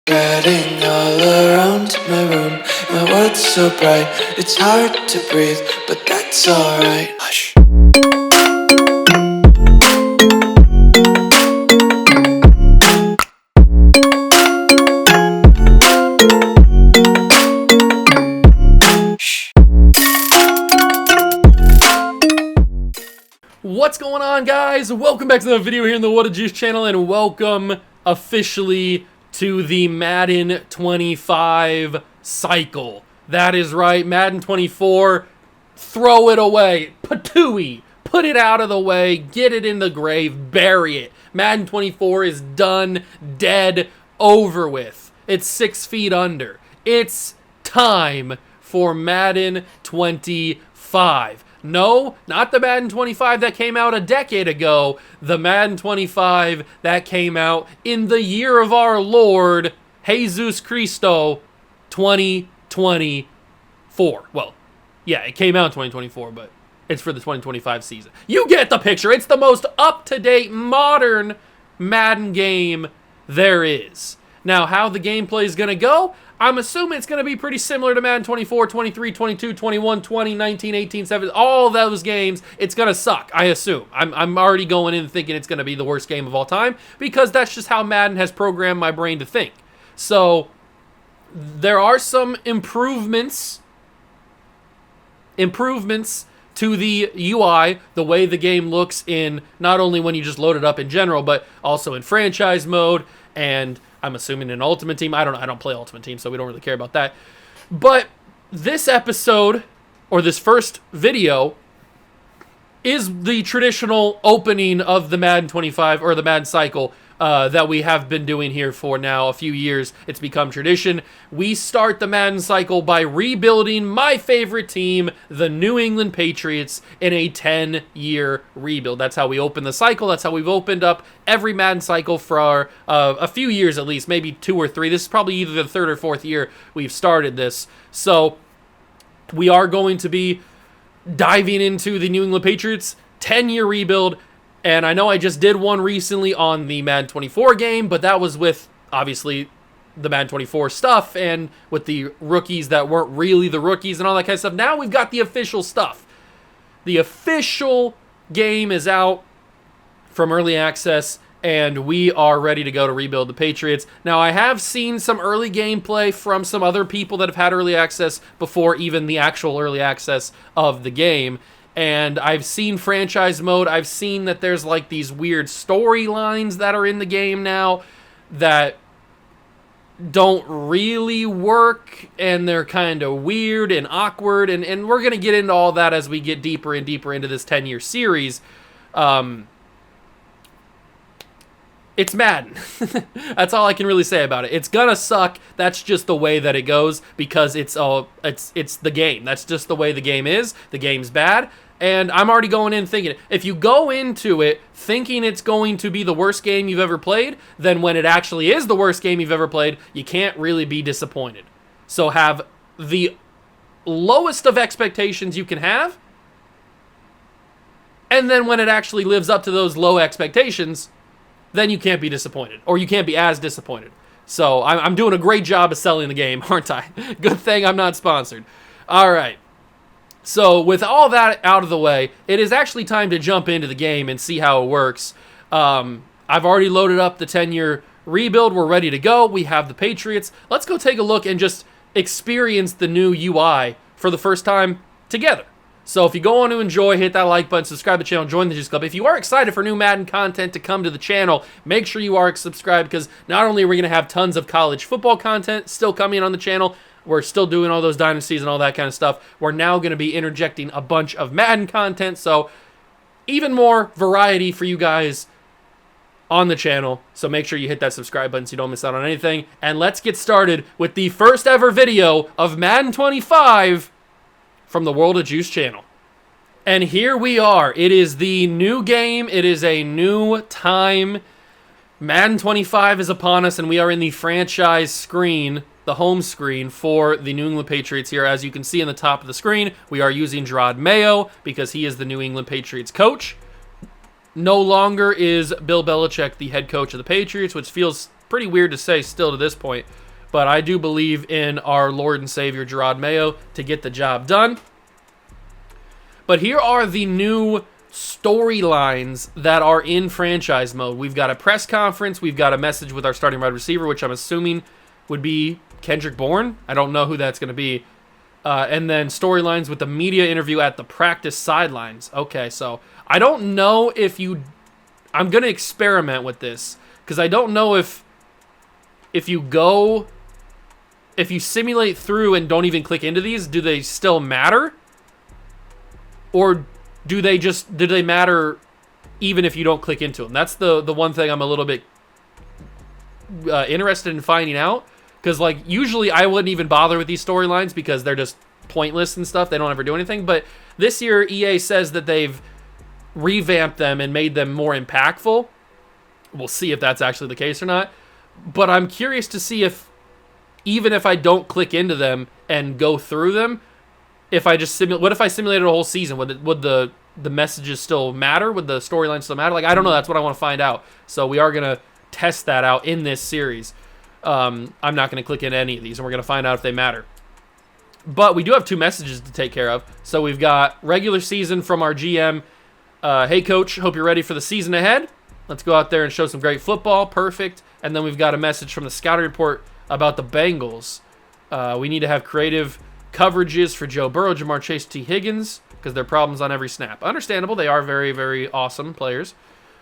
Spreading all around my room, my world's so bright, it's hard to breathe, but that's alright. Hush. What's going on, guys? Welcome back to the video here in the What a Juice channel, and welcome officially to the Madden 25 cycle. That is right, Madden 24, throw it away, patooey, put it out of the way, get it in the grave, bury it. Madden 24 is done, dead, over with. It's 6 feet under. It's time for Madden 25. No, not the Madden 25 that came out a decade ago. The Madden 25 that came out in the year of our Lord, Jesus Cristo, 2024. Well, yeah, it came out in 2024, but it's for the 2025 season. You get the picture. It's the most up-to-date, modern Madden game there is. Now, how the gameplay is going to go, I'm assuming it's going to be pretty similar to Madden 24, 23, 22, 21, 20, 19, 18, 17, all those games. It's going to suck, I assume. I'm already going in thinking it's going to be the worst game of all time because that's just how Madden has programmed my brain to think. So, there are some improvements to the UI, the way the game looks in not only when you just load it up in general, but also in franchise mode, and I'm assuming in Ultimate Team. I don't play Ultimate Team, so we don't really care about that. But this episode, or this first video, is the traditional opening of the Madden 25, or the Madden cycle, that we have been doing here for now a few years. It's become tradition. We start the Madden cycle by rebuilding my favorite team, the New England Patriots, in a 10-year rebuild. That's how we open the cycle. That's how we've opened up every Madden cycle for a few years at least, maybe 2 or 3. This is probably either the 3rd or 4th year we've started this. So we are going to be diving into the New England Patriots 10-year rebuild. And I know I just did one recently on the Madden 24 game, but that was with, obviously, the Madden 24 stuff and with the rookies that weren't really the rookies and all that kind of stuff. Now we've got the official stuff. The official game is out from early access, and we are ready to go to rebuild the Patriots. Now, I have seen some early gameplay from some other people that have had early access before even the actual early access of the game. And I've seen franchise mode. I've seen that there's like these weird storylines that are in the game now that don't really work, and they're kind of weird and awkward. And we're going to get into all that as we get deeper and deeper into this 10-year series. It's Madden. That's all I can really say about it. It's gonna suck. That's just the way that it goes because it's the game. That's just the way the game is. The game's bad. And I'm already going in thinking, if you go into it thinking it's going to be the worst game you've ever played, then when it actually is the worst game you've ever played, you can't really be disappointed. So have the lowest of expectations you can have, and then when it actually lives up to those low expectations, then you can't be disappointed, or you can't be as disappointed. So I'm doing a great job of selling the game, aren't I? Good thing I'm not sponsored. All right. So with all that out of the way, it is actually time to jump into the game and see how it works. I've already loaded up the 10-year rebuild. We're ready to go. We have the Patriots. Let's go take a look and just experience the new UI for the first time together. So if you go on to enjoy, hit that like button, subscribe to the channel, join the Juice Club. If you are excited for new Madden content to come to the channel, make sure you are subscribed, because not only are we going to have tons of college football content still coming on the channel, we're still doing all those dynasties and all that kind of stuff. We're now going to be interjecting a bunch of Madden content, so even more variety for you guys on the channel. So make sure you hit that subscribe button so you don't miss out on anything. And let's get started with the first ever video of Madden 25 from the World of Juice channel. And here we are. It is the new game. It is a new time. Madden 25 is upon us, and we are in the franchise screen, the home screen for the New England Patriots here. As you can see in the top of the screen, we are using Gerard Mayo because he is the New England Patriots coach. No longer is Bill Belichick the head coach of the Patriots, which feels pretty weird to say still to this point. But I do believe in our Lord and Savior Gerard Mayo to get the job done. But here are the new storylines that are in franchise mode. We've got a press conference. We've got a message with our starting wide receiver, which I'm assuming would be Kendrick Bourne. I don't know who that's going to be. And then storylines with the media interview at the practice sidelines. Okay, so I don't know if you... I'm going to experiment with this because I don't know if you simulate through and don't even click into these, do they still matter? Or do they matter even if you don't click into them? That's the one thing I'm a little bit interested in finding out. Because, like, usually I wouldn't even bother with these storylines because they're just pointless and stuff. They don't ever do anything. But this year, EA says that they've revamped them and made them more impactful. We'll see if that's actually the case or not. But I'm curious to see if, even if I don't click into them and go through them, if I just what if I simulated a whole season? Would the messages still matter? Would the storyline still matter? Like, I don't know. That's what I want to find out. So we are going to test that out in this series. I'm not going to click into any of these, and we're going to find out if they matter. But we do have 2 messages to take care of. So we've got regular season from our GM. Hey, coach, hope you're ready for the season ahead. Let's go out there and show some great football. Perfect. And then we've got a message from the scouting report about the Bengals. We need to have creative coverages for Joe Burrow, Jamar Chase, T. Higgins, because they're problems on every snap. Understandable. They are very, very awesome players.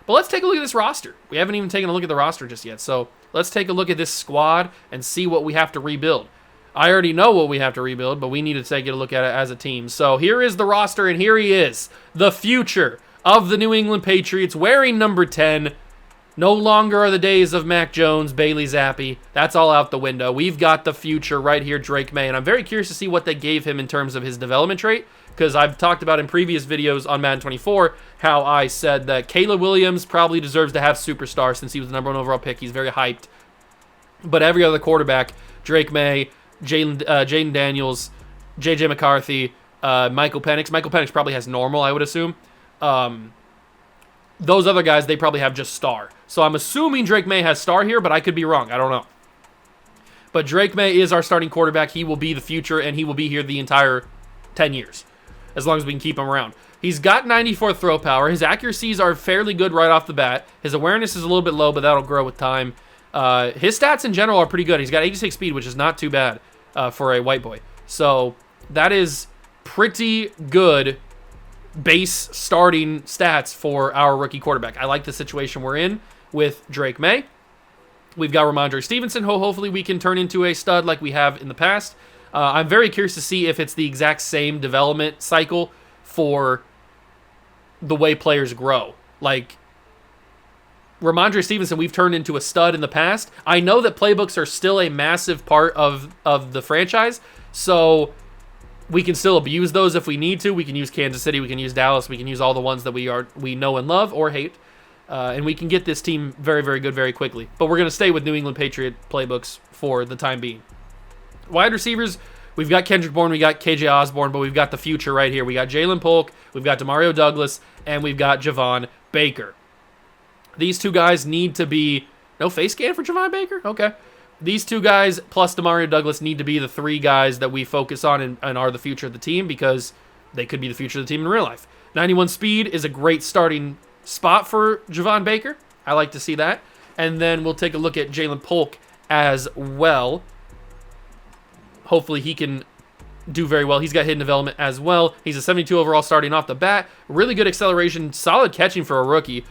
But let's take a look at this roster. We haven't even taken a look at the roster just yet. So let's take a look at this squad and see what we have to rebuild. I already know what we have to rebuild, but we need to take a look at it as a team. So here is the roster, and here he is, the future of the New England Patriots, wearing number 10. No longer are the days of Mac Jones, Bailey Zappi. That's all out the window. We've got the future right here, Drake May, and I'm very curious to see what they gave him in terms of his development trait, because I've talked about in previous videos on Madden 24 how I said that Caleb Williams probably deserves to have superstar since he was the number 1 overall pick. He's very hyped. But every other quarterback, Drake May, Jaden Daniels, J.J. McCarthy, Michael Penix. Michael Penix probably has normal, I would assume. Those other guys, they probably have just star. So I'm assuming Drake May has star here, but I could be wrong. I don't know. But Drake May is our starting quarterback. He will be the future, and he will be here the entire 10 years, as long as we can keep him around. He's got 94 throw power. His accuracies are fairly good right off the bat. His awareness is a little bit low, but that'll grow with time. His stats in general are pretty good. He's got 86 speed, which is not too bad for a white boy. So that is pretty good base starting stats for our rookie quarterback. I like the situation we're in with Drake May. We've got Ramondre Stevenson, who hopefully we can turn into a stud like we have in the past. I'm very curious to see if it's the exact same development cycle for the way players grow. Like, Ramondre Stevenson, we've turned into a stud in the past. I know that playbooks are still a massive part of the franchise, so we can still abuse those if we need to. We can use Kansas City, we can use Dallas, we can use all the ones that we know and love or hate, and we can get this team very, very good very quickly. But we're going to stay with New England Patriot playbooks for the time being. Wide receivers, we've got Kendrick Bourne, we got KJ Osborne, but we've got the future right here. We got Jalen Polk, we've got Demario Douglas, and we've got Javon Baker. These 2 guys need to be... No face scan for Javon Baker? Okay. These 2 guys plus Demario Douglas need to be the 3 guys that we focus on and are the future of the team, because they could be the future of the team in real life. 91 speed is a great starting spot for Javon Baker. I like to see that. And then we'll take a look at Jalen Polk as well. Hopefully he can do very well. He's got hidden development as well. He's a 72 overall starting off the bat. Really good acceleration. Solid catching for a rookie.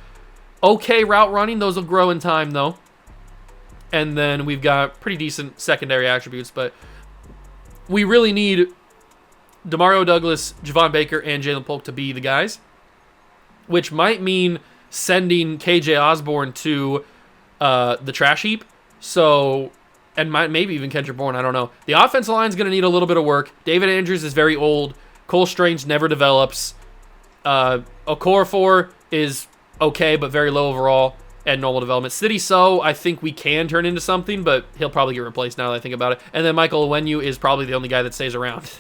Okay route running. Those will grow in time, though. And then we've got pretty decent secondary attributes, but we really need Demario Douglas, Javon Baker, and Jalen Polk to be the guys, which might mean sending KJ Osborne to the trash heap. So, and maybe even Kendrick Bourne, I don't know. The offensive line is going to need a little bit of work. David Andrews is very old. Cole Strange never develops. Okorafor is okay, but very low overall and normal development. City So, I think we can turn into something, but he'll probably get replaced now that I think about it. And then Michael Onwenu is probably the only guy that stays around.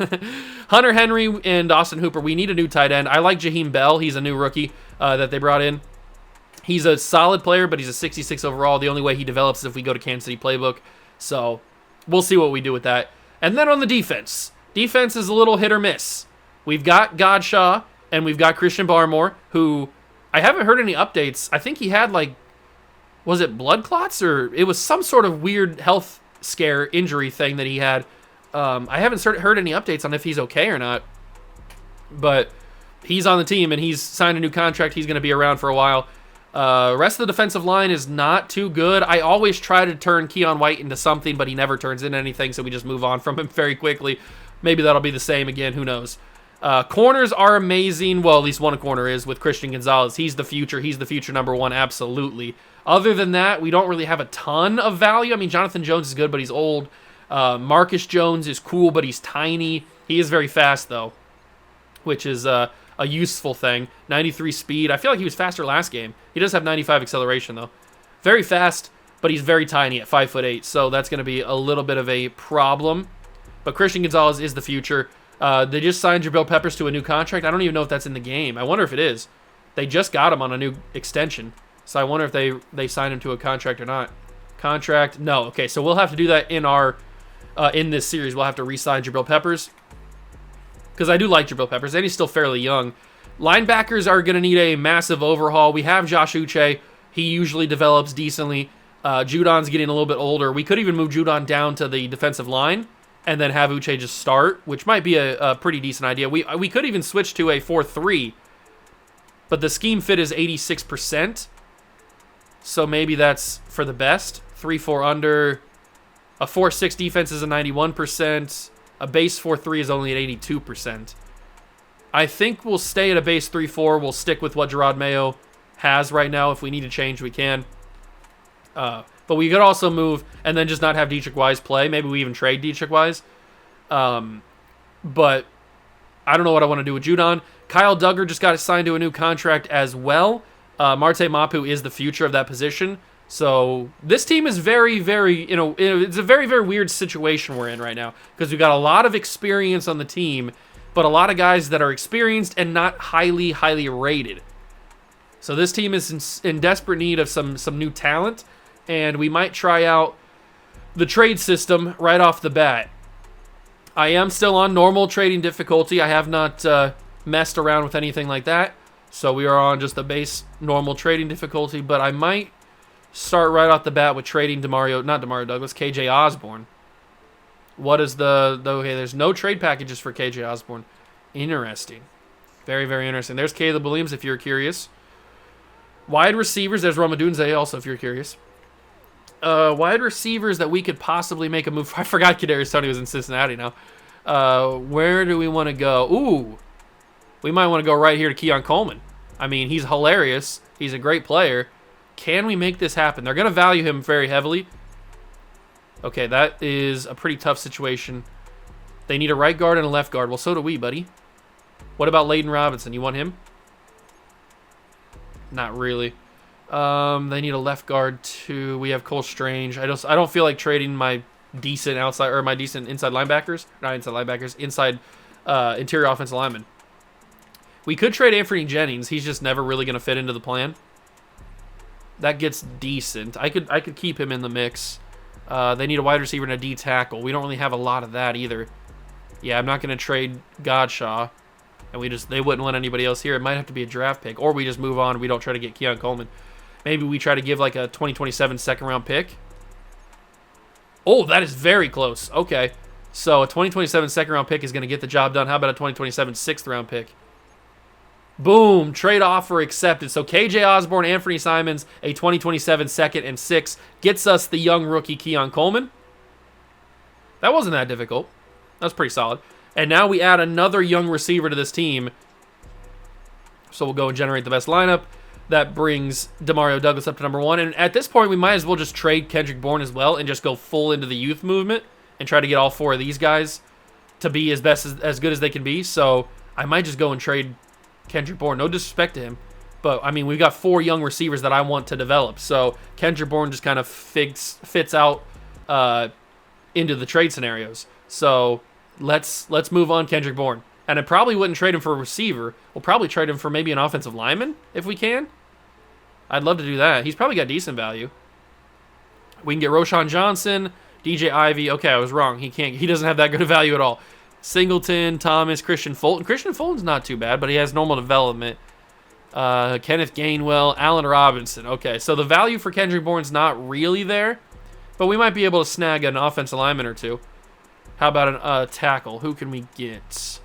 Hunter Henry and Austin Hooper, we need a new tight end. I like Jaheim Bell. He's a new rookie that they brought in. He's a solid player, but he's a 66 overall. The only way he develops is if we go to Kansas City playbook. So we'll see what we do with that. And then on the defense. Defense is a little hit or miss. We've got Godshaw and we've got Christian Barmore, who I haven't heard any updates. I think he had was it blood clots, or it was some sort of weird health scare injury thing that he had. I haven't heard any updates on if he's okay or not. But he's on the team and he's signed a new contract. He's going to be around for a while. Rest of the defensive line is not too good. I always try to turn Keon White into something, but he never turns into anything, so we just move on from him very quickly. Maybe that'll be the same again. Who knows? Corners are amazing. Well, at least one corner is with Christian Gonzalez. He's the future. He's the future number one, absolutely. Other than that, we don't really have a ton of value. I mean, Jonathan Jones is good, but he's old. Marcus Jones is cool, but he's tiny. He is very fast, though, which is a useful thing. 93 speed. I feel like he was faster last game. He does have 95 acceleration, though. Very fast, but he's very tiny at 5'8", so that's going to be a little bit of a problem. But Christian Gonzalez is the future. They just signed Jabril Peppers to a new contract. I don't even know if that's in the game. I wonder if it is. They just got him on a new extension, so I wonder if they signed him to a contract or not. Contract? No. Okay, so we'll have to do that in this series. We'll have to re-sign Jabril Peppers, because I do like Jabril Peppers, and he's still fairly young. Linebackers are going to need a massive overhaul. We have Josh Uche. He usually develops decently. Judon's getting a little bit older. We could even move Judon down to the defensive line and then have Uche just start, which might be a pretty decent idea. We could even switch to a 4-3, but the scheme fit is 86%, so maybe that's for the best. 3-4 under. A 4-6 defense is a 91%. A base 4-3 is only at 82%. I think we'll stay at a base 3-4. We'll stick with what Gerard Mayo has right now. If we need to change, we can. But we could also move and then just not have Dietrich Wise play. Maybe we even trade Dietrich Wise. But I don't know what I want to do with Judon. Kyle Duggar just got assigned to a new contract as well. Marte Mapu is the future of that position. So this team is very, very, it's a very, very weird situation we're in right now, because we've got a lot of experience on the team, but a lot of guys that are experienced and not highly, highly rated. So this team is in desperate need of some new talent, and we might try out the trade system right off the bat. I am still on normal trading difficulty. I have not messed around with anything like that, so we are on just the base normal trading difficulty, but I might start right off the bat with trading KJ Osborne. What is okay, there's no trade packages for KJ Osborne. Interesting. Very, very interesting. There's Caleb Williams, if you're curious. Wide receivers, there's Roma Dunze, also, if you're curious. Wide receivers that we could possibly make a move for. I forgot Kadarius Toney was in Cincinnati now. Where do we want to go? Ooh, we might want to go right here to Keon Coleman. I mean, he's hilarious. He's a great player. Can we make this happen? They're going to value him very heavily. Okay, that is a pretty tough situation. They need a right guard and a left guard. Well, so do we, buddy. What about Layden Robinson? You want him? Not really. They need a left guard too. We have Cole Strange. I don't feel like trading my decent inside linebackers. Not inside linebackers. Inside interior offensive linemen. We could trade Anthony Jennings. He's just never really going to fit into the plan. That gets decent. I could keep him in the mix. They need a wide receiver and a D tackle. We don't really have a lot of that either. Yeah, I'm not going to trade Godshaw, and they wouldn't want anybody else here. It might have to be a draft pick, or we just move on. We don't try to get Keon Coleman. Maybe we try to give like a 2027 second round pick. Oh, that is very close. Okay, so a 2027 second round pick is going to get the job done. How about a 2027 sixth round pick? Boom, trade offer accepted. So KJ Osborne, Anthony Simons, a 2027 second and 6 gets us the young rookie Keon Coleman. That wasn't that difficult. That's pretty solid. And now we add another young receiver to this team. So we'll go and generate the best lineup. That brings Demario Douglas up to number 1. And at this point, we might as well just trade Kendrick Bourne as well and just go full into the youth movement and try to get all 4 of these guys to be as good as they can be. So I might just go and trade Kendrick Bourne. No disrespect to him, but I mean, we've got 4 young receivers that I want to develop. So Kendrick Bourne just kind of fits out into the trade scenarios. So let's move on Kendrick Bourne. And I probably wouldn't trade him for a receiver. We'll probably trade him for maybe an offensive lineman if we can. I'd love to do that. He's probably got decent value. We can get Roshan Johnson, DJ Ivy. Okay, I was wrong. He doesn't have that good of value at all. Singleton, Thomas, Christian Fulton. Christian Fulton's not too bad, but he has normal development. Kenneth Gainwell, Allen Robinson. Okay, so the value for Kendrick Bourne's not really there, but we might be able to snag an offensive lineman or two. How about a tackle? Who can we get?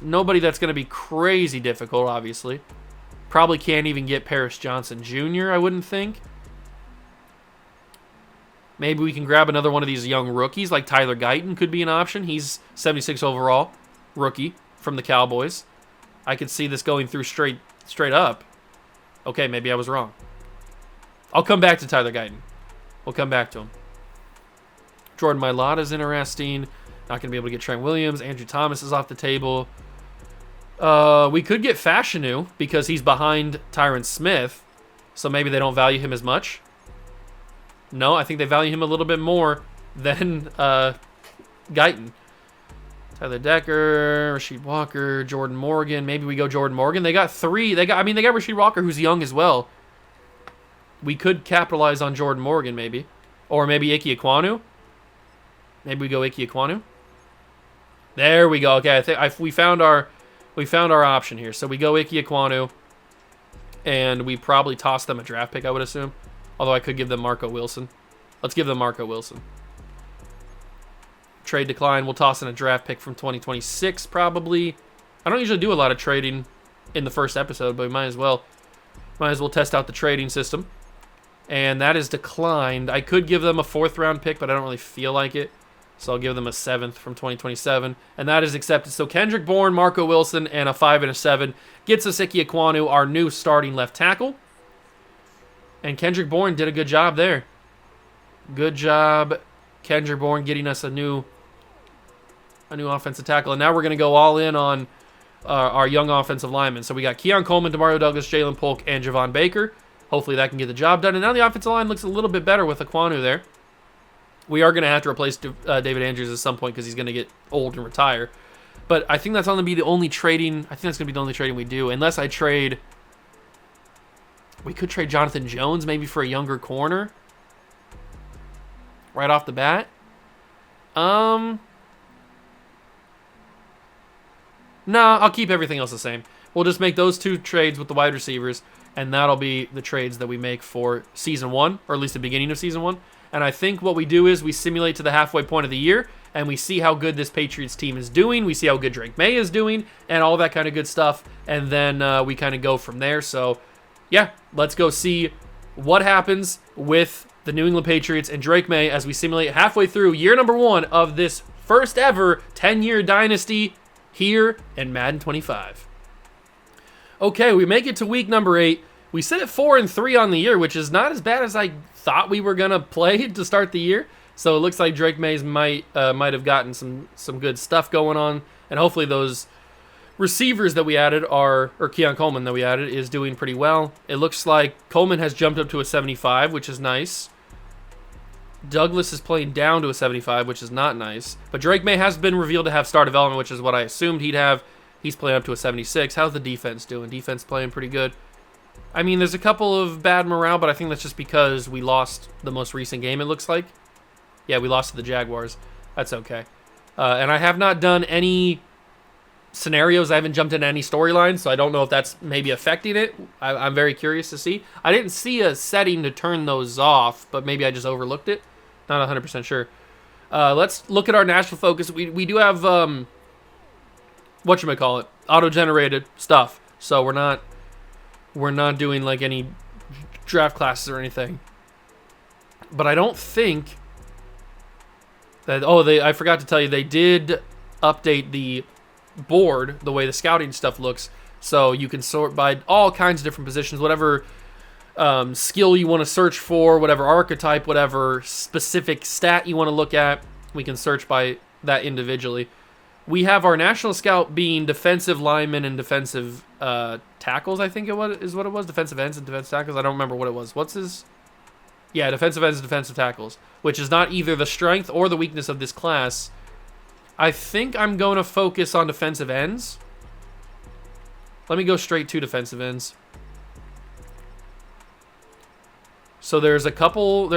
Nobody that's going to be crazy difficult, obviously. Probably can't even get Paris Johnson Jr., I wouldn't think. Maybe we can grab another one of these young rookies, like Tyler Guyton could be an option. He's 76 overall, rookie from the Cowboys. I could see this going through straight up. Okay, maybe I was wrong. I'll come back to Tyler Guyton. We'll come back to him. Jordan Mailata is interesting. Not going to be able to get Trent Williams. Andrew Thomas is off the table. We could get Fashanu because he's behind Tyron Smith, so maybe they don't value him as much. No, I think they value him a little bit more than Guyton. Tyler Decker, Rasheed Walker, Jordan Morgan. Maybe we go Jordan Morgan. They got three. They got Rasheed Walker, who's young as well. We could capitalize on Jordan Morgan, maybe, or maybe Ike Ekwonu. Maybe we go Ike Ekwonu. There we go. Okay, I think we found our option here. So we go Ike Ekwonu, and we probably toss them a draft pick, I would assume. Although I could give them Marco Wilson. Let's give them Marco Wilson. Trade decline. We'll toss in a draft pick from 2026 probably. I don't usually do a lot of trading in the first episode, but we might as well test out the trading system. And that is declined. I could give them a 4th round pick, but I don't really feel like it. So I'll give them a 7th from 2027. And that is accepted. So Kendrick Bourne, Marco Wilson, and a 5 and a 7 gets us Ike Ekwonu, our new starting left tackle. And Kendrick Bourne did a good job there. Good job, Kendrick Bourne, getting us a new offensive tackle. And now we're going to go all in on our young offensive linemen. So we got Keon Coleman, Demario Douglas, Jalen Polk, and Javon Baker. Hopefully that can get the job done. And now the offensive line looks a little bit better with Ekwonu there. We are going to have to replace David Andrews at some point because he's going to get old and retire. But I think that's going to be the only trading. I think that's going to be the only trading we do, unless I trade. We could trade Jonathan Jones maybe for a younger corner right off the bat. No, I'll keep everything else the same. We'll just make those 2 trades with the wide receivers, and that'll be the trades that we make for Season 1, or at least the beginning of Season 1. And I think what we do is we simulate to the halfway point of the year, and we see how good this Patriots team is doing. We see how good Drake May is doing, and all that kind of good stuff. And then we kind of go from there. So, yeah, let's go see what happens with the New England Patriots and Drake May as we simulate halfway through year number 1 of this first ever 10-year dynasty here in Madden 25. Okay, we make it to week number 8. We sit at 4-3 on the year, which is not as bad as I thought we were gonna play to start the year. So it looks like Drake Mays might have gotten some good stuff going on, and hopefully those receivers that we added or Keon Coleman that we added is doing pretty well. It looks like Coleman has jumped up to a 75, which is nice. Douglas is playing down to a 75, which is not nice. But Drake May has been revealed to have star development, which is what I assumed he'd have. He's playing up to a 76. How's the defense doing? Defense playing pretty good. I mean, there's a couple of bad morale, but I think that's just because we lost the most recent game, it looks like. Yeah, we lost to the Jaguars. That's okay. And I have not done any scenarios. I haven't jumped into any storylines, so I don't know if that's maybe affecting it. I'm very curious to see. I didn't see a setting to turn those off, but maybe I just overlooked it. Not 100% sure. Let's look at our national focus. We do have, whatchamacallit, auto-generated stuff. So we're not doing like any draft classes or anything. But I don't think that, I forgot to tell you, they did update the board, the way the scouting stuff looks. So you can sort by all kinds of different positions, whatever skill you want to search for, whatever archetype, whatever specific stat you want to look at, we can search by that individually. We have our national scout being defensive linemen and defensive tackles, I think is what it was. Defensive ends and defensive tackles. I don't remember what it was. What's his? Yeah, defensive ends and defensive tackles, which is not either the strength or the weakness of this class. I think I'm going to focus on defensive ends. Let me go straight to defensive ends. So there's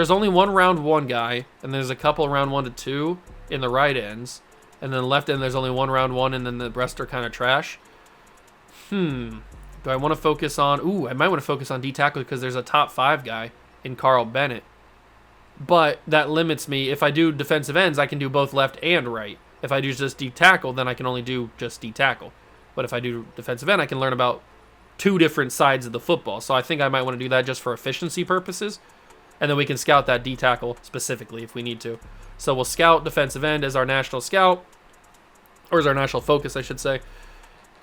only one round 1 guy, and there's a couple round 1 to 2 in the right ends. And then left end, there's only one round 1, and then the rest are kind of trash. Do I want to focus on... I might want to focus on D-tackle because there's a top 5 guy in Carl Bennett. But that limits me. If I do defensive ends, I can do both left and right. If I do just D-tackle, then I can only do just D-tackle. But if I do defensive end, I can learn about 2 different sides of the football. So I think I might want to do that just for efficiency purposes. And then we can scout that D-tackle specifically if we need to. So we'll scout defensive end as our national scout. Or as our national focus, I should say.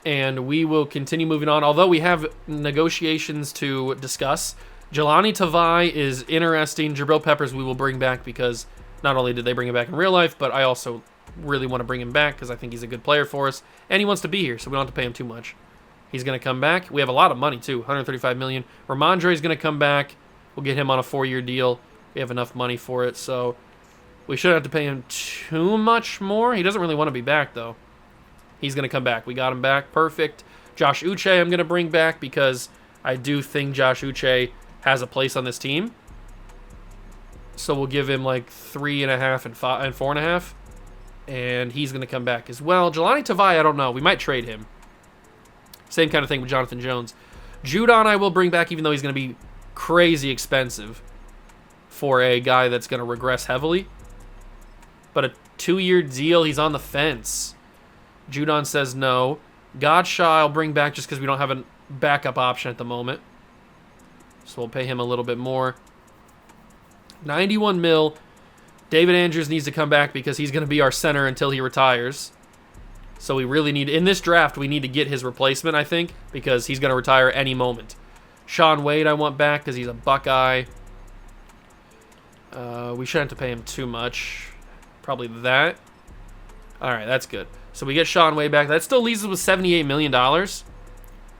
And we will continue moving on. Although we have negotiations to discuss. Jelani Tavai is interesting. Jabril Peppers we will bring back because not only did they bring him back in real life, but I also really want to bring him back because I think he's a good player for us. And he wants to be here, so we don't have to pay him too much. He's going to come back. We have a lot of money, too. $135 million. Ramondre is going to come back. We'll get him on a 4-year deal. We have enough money for it, so we shouldn't have to pay him too much more. He doesn't really want to be back, though. He's going to come back. We got him back. Perfect. Josh Uche I'm going to bring back because I do think Josh Uche has a place on this team. So we'll give him like 3.5 and 4.5. And he's going to come back as well. Jelani Tavai, I don't know. We might trade him. Same kind of thing with Jonathan Jones. Judon I will bring back, even though he's going to be crazy expensive for a guy that's going to regress heavily. But a 2-year deal, he's on the fence. Judon says no. Godshaw I'll bring back just because we don't have a backup option at the moment. So we'll pay him a little bit more. 91 mil. David Andrews needs to come back because he's going to be our center until he retires. So we really need, in this draft, we need to get his replacement, I think, because he's going to retire any moment. Sean Wade I want back because he's a Buckeye. We shouldn't have to pay him too much. Probably that. All right, that's good. So we get Sean Wade back. That still leaves us with $78 million.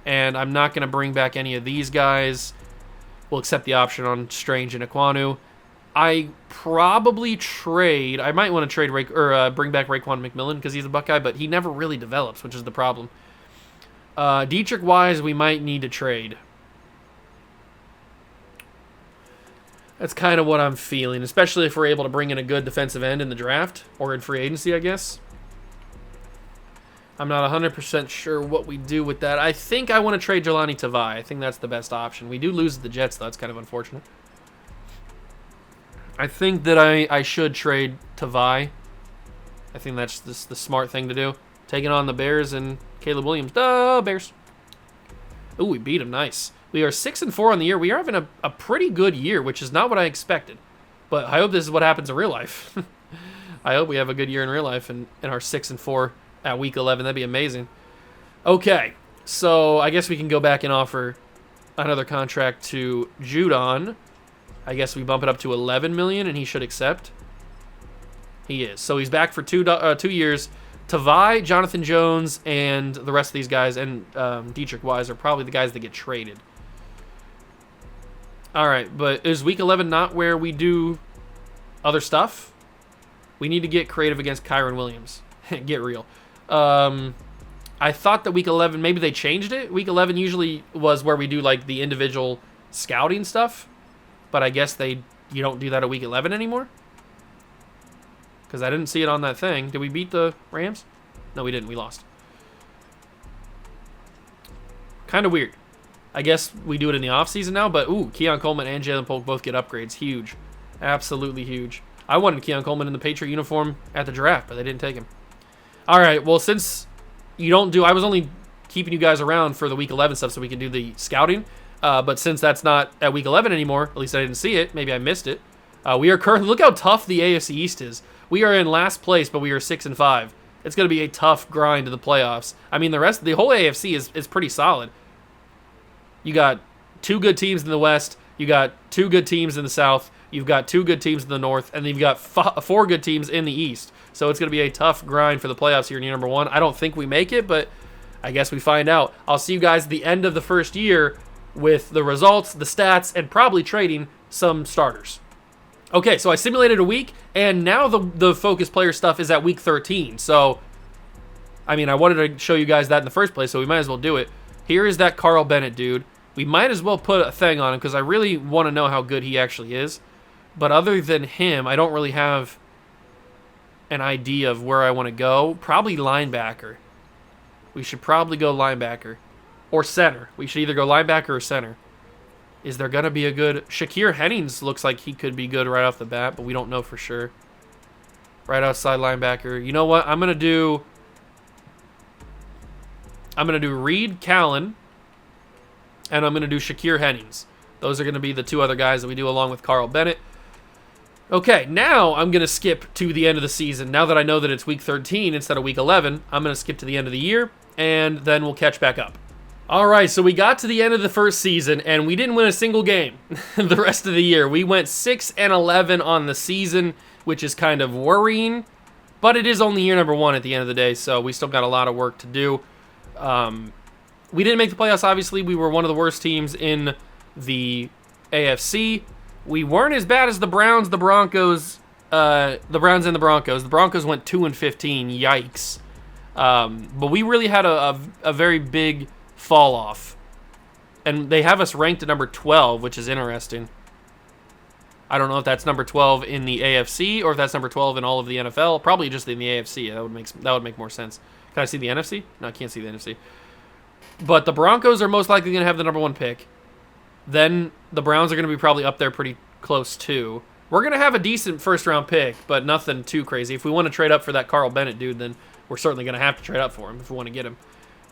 And I'm not going to bring back any of these guys. We'll accept the option on Strange and Ekwonu. I probably trade. I might want to trade bring back Raekwon McMillan because he's a Buckeye, but he never really develops, which is the problem. Dietrich Wise, we might need to trade. That's kind of what I'm feeling, especially if we're able to bring in a good defensive end in the draft or in free agency, I guess. I'm not 100% sure what we do with that. I think I want to trade Jelani Tavai. I think that's the best option. We do lose the Jets, though. That's kind of unfortunate. I think that I should trade Tavai. I think that's the smart thing to do. Taking on the Bears and Caleb Williams. Bears. Ooh, we beat them. Nice. We are 6-4 on the year. We are having a pretty good year, which is not what I expected. But I hope this is what happens in real life. I hope we have a good year in real life and are 6-4 at week 11. That'd be amazing. Okay, so I guess we can go back and offer another contract to Judon. I guess we bump it up to $11 million, and he should accept. He is. So he's back for 2 years. Tavai, Jonathan Jones, and the rest of these guys, and Dietrich Wise are probably the guys that get traded. All right, but is Week 11 not where we do other stuff? We need to get creative against Kyron Williams. Get real. I thought that Week 11, maybe they changed it. Week 11 usually was where we do like the individual scouting stuff. But I guess you don't do that at Week 11 anymore? Because I didn't see it on that thing. Did we beat the Rams? No, we didn't. We lost. Kind of weird. I guess we do it in the offseason now, but Keon Coleman and Jalen Polk both get upgrades. Huge. Absolutely huge. I wanted Keon Coleman in the Patriot uniform at the draft, but they didn't take him. All right, well, since you don't do... I was only keeping you guys around for the Week 11 stuff so we can do the scouting. But since that's not at Week 11 anymore, at least I didn't see it. Maybe I missed it. We are currently... Look how tough the AFC East is. We are in last place, but we are 6-5. It's going to be a tough grind to the playoffs. I mean, the whole AFC is pretty solid. You got 2 good teams in the West. You got 2 good teams in the South. You've got 2 good teams in the North. And then you've got 4 good teams in the East. So it's going to be a tough grind for the playoffs here in year number 1. I don't think we make it, but I guess we find out. I'll see you guys at the end of the first year with the results, the stats, and probably trading some starters. Okay, so I simulated a week, and now the focus player stuff is at week 13. So, I mean, I wanted to show you guys that in the first place, so we might as well do it. Here is that Carl Bennett dude. We might as well put a thing on him because I really want to know how good he actually is. But other than him, I don't really have an idea of where I want to go. Probably linebacker. We should probably go linebacker. Or center. We should either go linebacker or center. Is there going to be a good... Shakir Hennings looks like he could be good right off the bat, but we don't know for sure. Right outside linebacker. You know what? I'm going to do Reed Callan, and I'm going to do Shakir Hennings. Those are going to be the two other guys that we do along with Carl Bennett. Okay, now I'm going to skip to the end of the season. Now that I know that it's week 13 instead of week 11, I'm going to skip to the end of the year, and then we'll catch back up. All right, so we got to the end of the first season, and we didn't win a single game the rest of the year. We went 6-11 on the season, which is kind of worrying, but it is only year number 1 at the end of the day, so we still got a lot of work to do. We didn't make the playoffs, obviously. We were one of the worst teams in the AFC. We weren't as bad as the Browns, the Broncos, the Browns and the Broncos. The Broncos went 2-15, yikes. But we really had a very big fall off. And they have us ranked at number 12, which is interesting. I don't know if that's number 12 in the AFC or if that's number 12 in all of the NFL. Probably just in the AFC. That would make more sense. Can I see the NFC? No, I can't see the NFC. But the Broncos are most likely going to have the number 1 pick. Then the Browns are going to be probably up there pretty close too. We're going to have a decent first-round pick, but nothing too crazy. If we want to trade up for that Carl Bennett dude, then we're certainly going to have to trade up for him if we want to get him.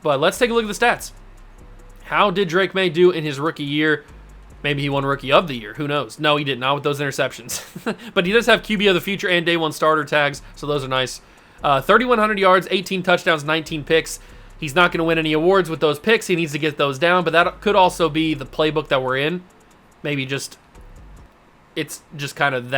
But let's take a look at the stats. How did Drake May do in his rookie year? Maybe he won Rookie of the Year. Who knows? No, he did not with those interceptions. But he does have QB of the Future and Day 1 starter tags, so those are nice. 3,100 yards, 18 touchdowns, 19 picks. He's not going to win any awards with those picks. He needs to get those down, but that could also be the playbook that we're in. Maybe it's just kind of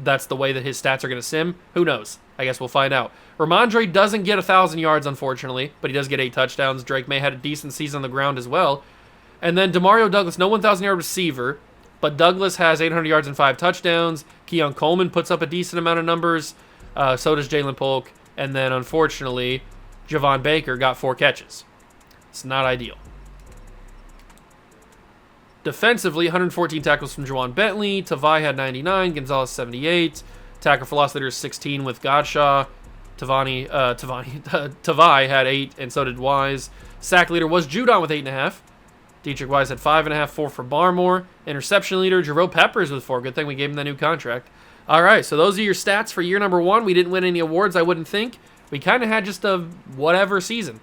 that's the way that his stats are going to sim. Who knows? I guess we'll find out. Ramondre doesn't get 1,000 yards, unfortunately, but he does get 8 touchdowns. Drake May had a decent season on the ground as well. And then Demario Douglas, no 1,000-yard receiver, but Douglas has 800 yards and 5 touchdowns. Keon Coleman puts up a decent amount of numbers. So does Jalen Polk. And then, unfortunately, Javon Baker got 4 catches. It's not ideal. Defensively, 114 tackles from Juwan Bentley. Tavai had 99. Gonzalez, 78. Tackle for loss leader, 16 with Godshaw. Tavai had 8, and so did Wise. Sack leader was Judon with 8.5. Dietrich Wise had 5.5, 4 for Barmore. Interception leader, Jerome Peppers with 4. Good thing we gave him that new contract. All right, so those are your stats for year number 1. We didn't win any awards, I wouldn't think. We kind of had just a whatever season.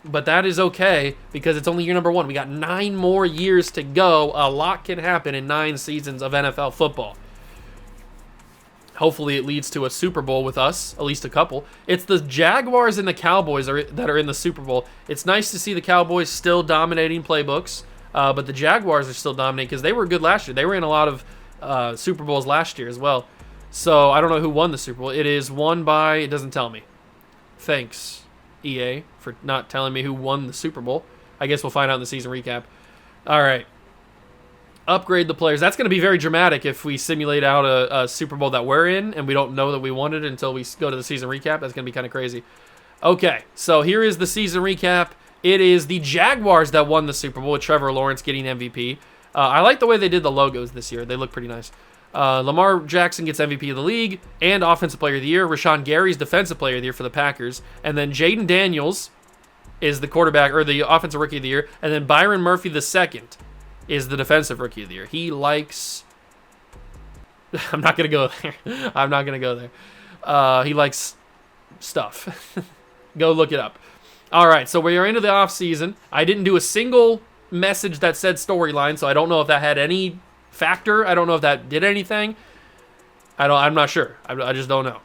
But that is okay because it's only year number 1. We got 9 more years to go. A lot can happen in 9 seasons of NFL football. Hopefully it leads to a Super Bowl with us, at least a couple. It's the Jaguars and the Cowboys that are in the Super Bowl. It's nice to see the Cowboys still dominating playbooks, but the Jaguars are still dominating because they were good last year. They were in a lot of Super Bowls last year as well. So I don't know who won the Super Bowl. It is won by, it doesn't tell me. Thanks, EA, for not telling me who won the Super Bowl. I guess we'll find out in the season recap. All right. Upgrade the players. That's going to be very dramatic if we simulate out a Super Bowl that we're in and we don't know that we won it until we go to the season recap. That's going to be kind of crazy. Okay, so here is the season recap. It is the Jaguars that won the Super Bowl with Trevor Lawrence getting MVP. I like the way they did the logos this year. They look pretty nice. Lamar Jackson gets MVP of the league and Offensive Player of the Year. Rashawn Gary's Defensive Player of the Year for the Packers. And then Jaden Daniels is the quarterback or the Offensive Rookie of the Year. And then Byron Murphy II is the Defensive Rookie of the Year. He likes... I'm not going to go there. I'm not going to go there. He likes stuff. Go look it up. All right, so we are into the offseason. I didn't do a single message that said storyline, so I don't know if that had any factor. I don't know if that did anything. I'm not sure. I just don't know.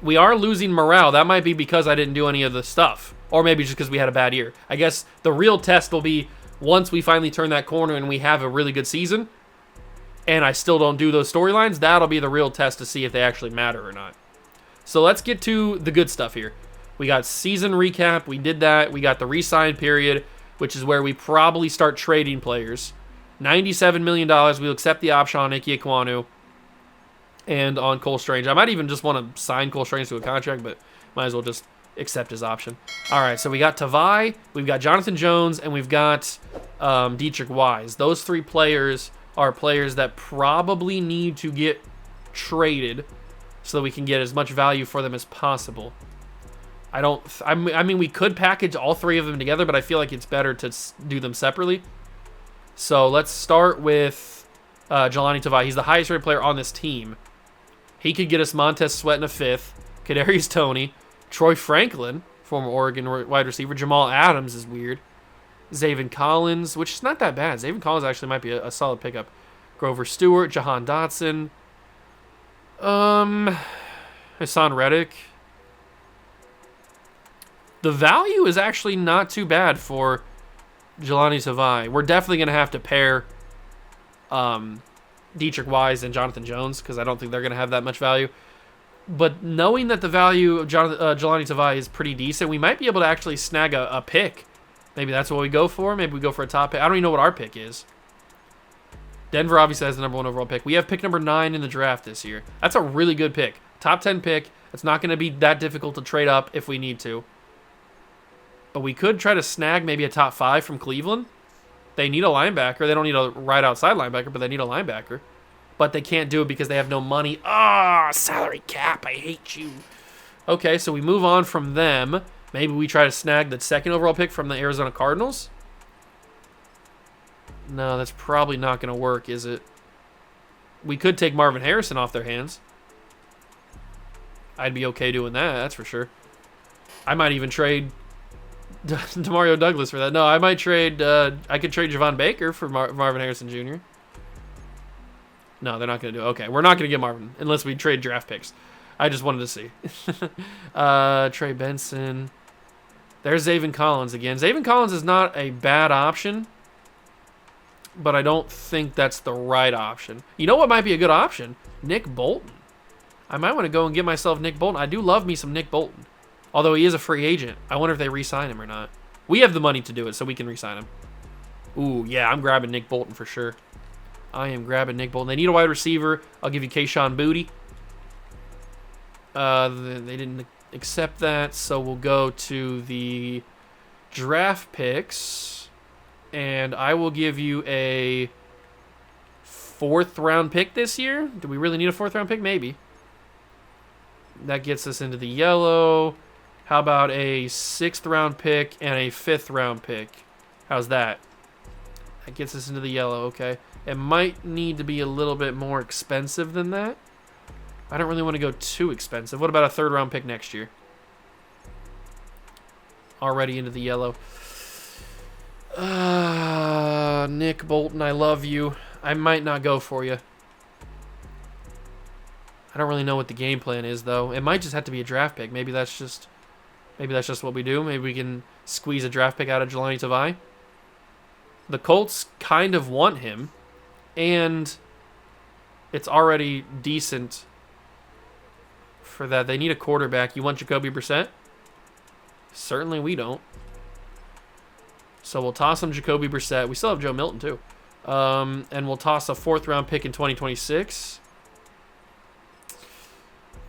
We are losing morale. That might be because I didn't do any of the stuff, or maybe just because we had a bad year. I guess the real test will be once we finally turn that corner and we have a really good season, and I still don't do those storylines. That'll be the real test to see if they actually matter or not. So let's get to the good stuff here. We got season recap. We did that. We got the re-sign period, which is where we probably start trading players. $97 million. We'll accept the option on Ike Ekwonu and on Cole Strange. I might even just want to sign Cole Strange to a contract, but might as well just accept his option. All right, so we got Tavai, we've got Jonathan Jones, and we've got Dietrich Wise. Those 3 players are players that probably need to get traded so that we can get as much value for them as possible. I mean, we could package all 3 of them together, but I feel like it's better to do them separately. So let's start with Jelani Tavai. He's the highest rated player on this team. He could get us Montez Sweat in a 5th, Kadarius Toney, Troy Franklin, former Oregon wide receiver. Jamal Adams is weird. Zaven Collins, which is not that bad. Zaven Collins actually might be a solid pickup. Grover Stewart, Jahan Dotson, Hassan Reddick. The value is actually not too bad for Jelani Tavai. We're definitely going to have to pair Dietrich Wise and Jonathan Jones because I don't think they're going to have that much value. But knowing that the value of Jelani Tavai is pretty decent, we might be able to actually snag a pick. Maybe that's what we go for. Maybe we go for a top pick. I don't even know what our pick is. Denver obviously has the number 1 overall pick. We have pick number 9 in the draft this year. That's a really good pick. Top 10 pick. It's not going to be that difficult to trade up if we need to. But we could try to snag maybe a top 5 from Cleveland. They need a linebacker. They don't need a right outside linebacker, but they need a linebacker. But they can't do it because they have no money. Salary cap. I hate you. Okay, so we move on from them. Maybe we try to snag the 2nd overall pick from the Arizona Cardinals. No, that's probably not going to work, is it? We could take Marvin Harrison off their hands. I'd be okay doing that, that's for sure. I might even trade Demario Douglas for that. No, I might trade... I could trade Javon Baker for Marvin Harrison Jr. No, they're not going to do it. Okay, we're not going to get Marvin unless we trade draft picks. I just wanted to see. Trey Benson. There's Zaven Collins again. Zaven Collins is not a bad option, but I don't think that's the right option. You know what might be a good option? Nick Bolton. I might want to go and get myself Nick Bolton. I do love me some Nick Bolton. Although he is a free agent. I wonder if they re-sign him or not. We have the money to do it, so we can re-sign him. Ooh, yeah, I'm grabbing Nick Bolton for sure. I am grabbing Nick Bolton. They need a wide receiver. I'll give you Kayshon Boutte. They didn't accept that, so we'll go to the draft picks. And I will give you a 4th round pick this year. Do we really need a 4th round pick? Maybe. That gets us into the yellow. How about a 6th round pick and a 5th round pick? How's that? That gets us into the yellow, okay. It might need to be a little bit more expensive than that. I don't really want to go too expensive. What about a 3rd round pick next year? Already into the yellow. Nick Bolton, I love you. I might not go for you. I don't really know what the game plan is, though. It might just have to be a draft pick. Maybe that's just what we do. Maybe we can squeeze a draft pick out of Jelani Tavai. The Colts kind of want him, and it's already decent for that. They need a quarterback. You want Jacoby Brissett? Certainly we don't. So we'll toss him Jacoby Brissett. We still have Joe Milton, too. And we'll toss a 4th round pick in 2026.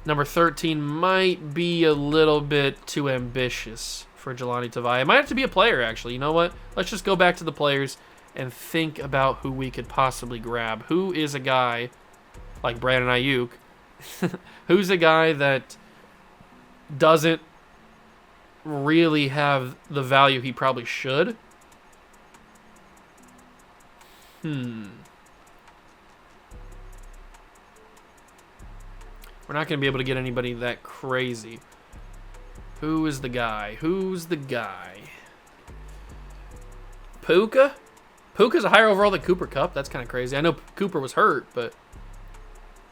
Number 13 might be a little bit too ambitious for Jelani Tavai. It might have to be a player, actually. You know what? Let's just go back to the players and think about who we could possibly grab. Who is a guy like Brandon Ayuk? Who's a guy that doesn't really have the value he probably should? We're not going to be able to get anybody that crazy. Who is the guy? Who's the guy? Puka? Puka's a higher overall than Cooper Kupp. That's kind of crazy. I know Cooper was hurt, but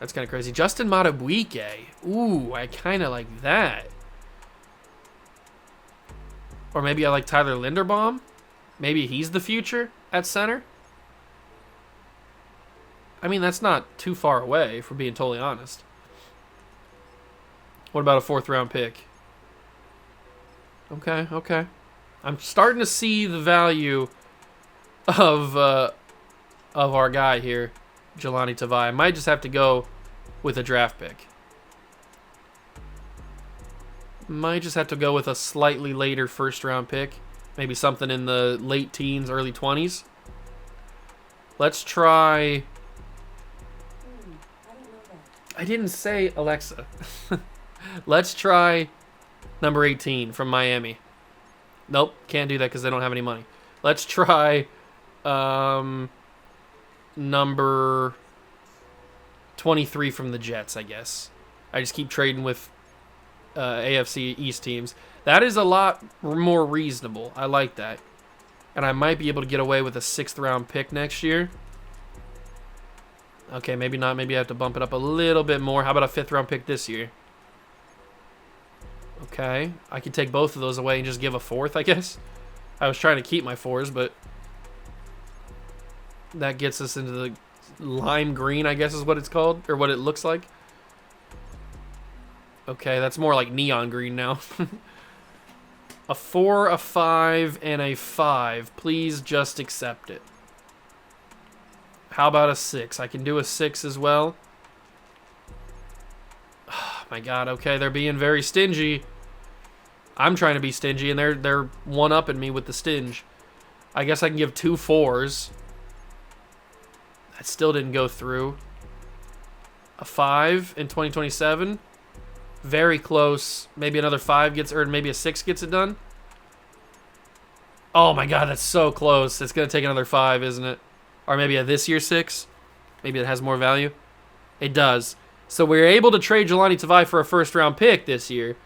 that's kind of crazy. Justin Madubuike. Ooh, I kind of like that. Or maybe I like Tyler Linderbaum. Maybe he's the future at center. I mean, that's not too far away, if we're being totally honest. What about a 4th round pick? Okay. I'm starting to see the value of our guy here, Jelani Tavai. I might just have to go with a draft pick. Might just have to go with a slightly later first-round pick. Maybe something in the late teens, early 20s. Let's try... I didn't say Alexa. Let's try number 18 from Miami. Nope, can't do that because they don't have any money. Let's try number 23 from the Jets, I guess. I just keep trading with AFC East teams. That is a lot more reasonable. I like that. And I might be able to get away with a 6th-round pick next year. Okay, maybe not. Maybe I have to bump it up a little bit more. How about a 5th-round pick this year? Okay. I could take both of those away and just give a 4th, I guess. I was trying to keep my 4s, but that gets us into the lime green, I guess is what it's called, or what it looks like. Okay, that's more like neon green now. A 4, a 5, and a 5. Please just accept it. How about a 6? I can do a 6 as well. Oh my god, okay, they're being very stingy. I'm trying to be stingy, and they're one-upping me with the stinge. I guess I can give 2 4s. That still didn't go through. A 5 in 2027. Very close. Maybe another 5 gets, or maybe a 6 gets it done. Oh my god, that's so close. It's going to take another 5, isn't it? Or maybe a this year 6. Maybe it has more value. It does. So we're able to trade Jelani Tavai for a 1st-round pick this year.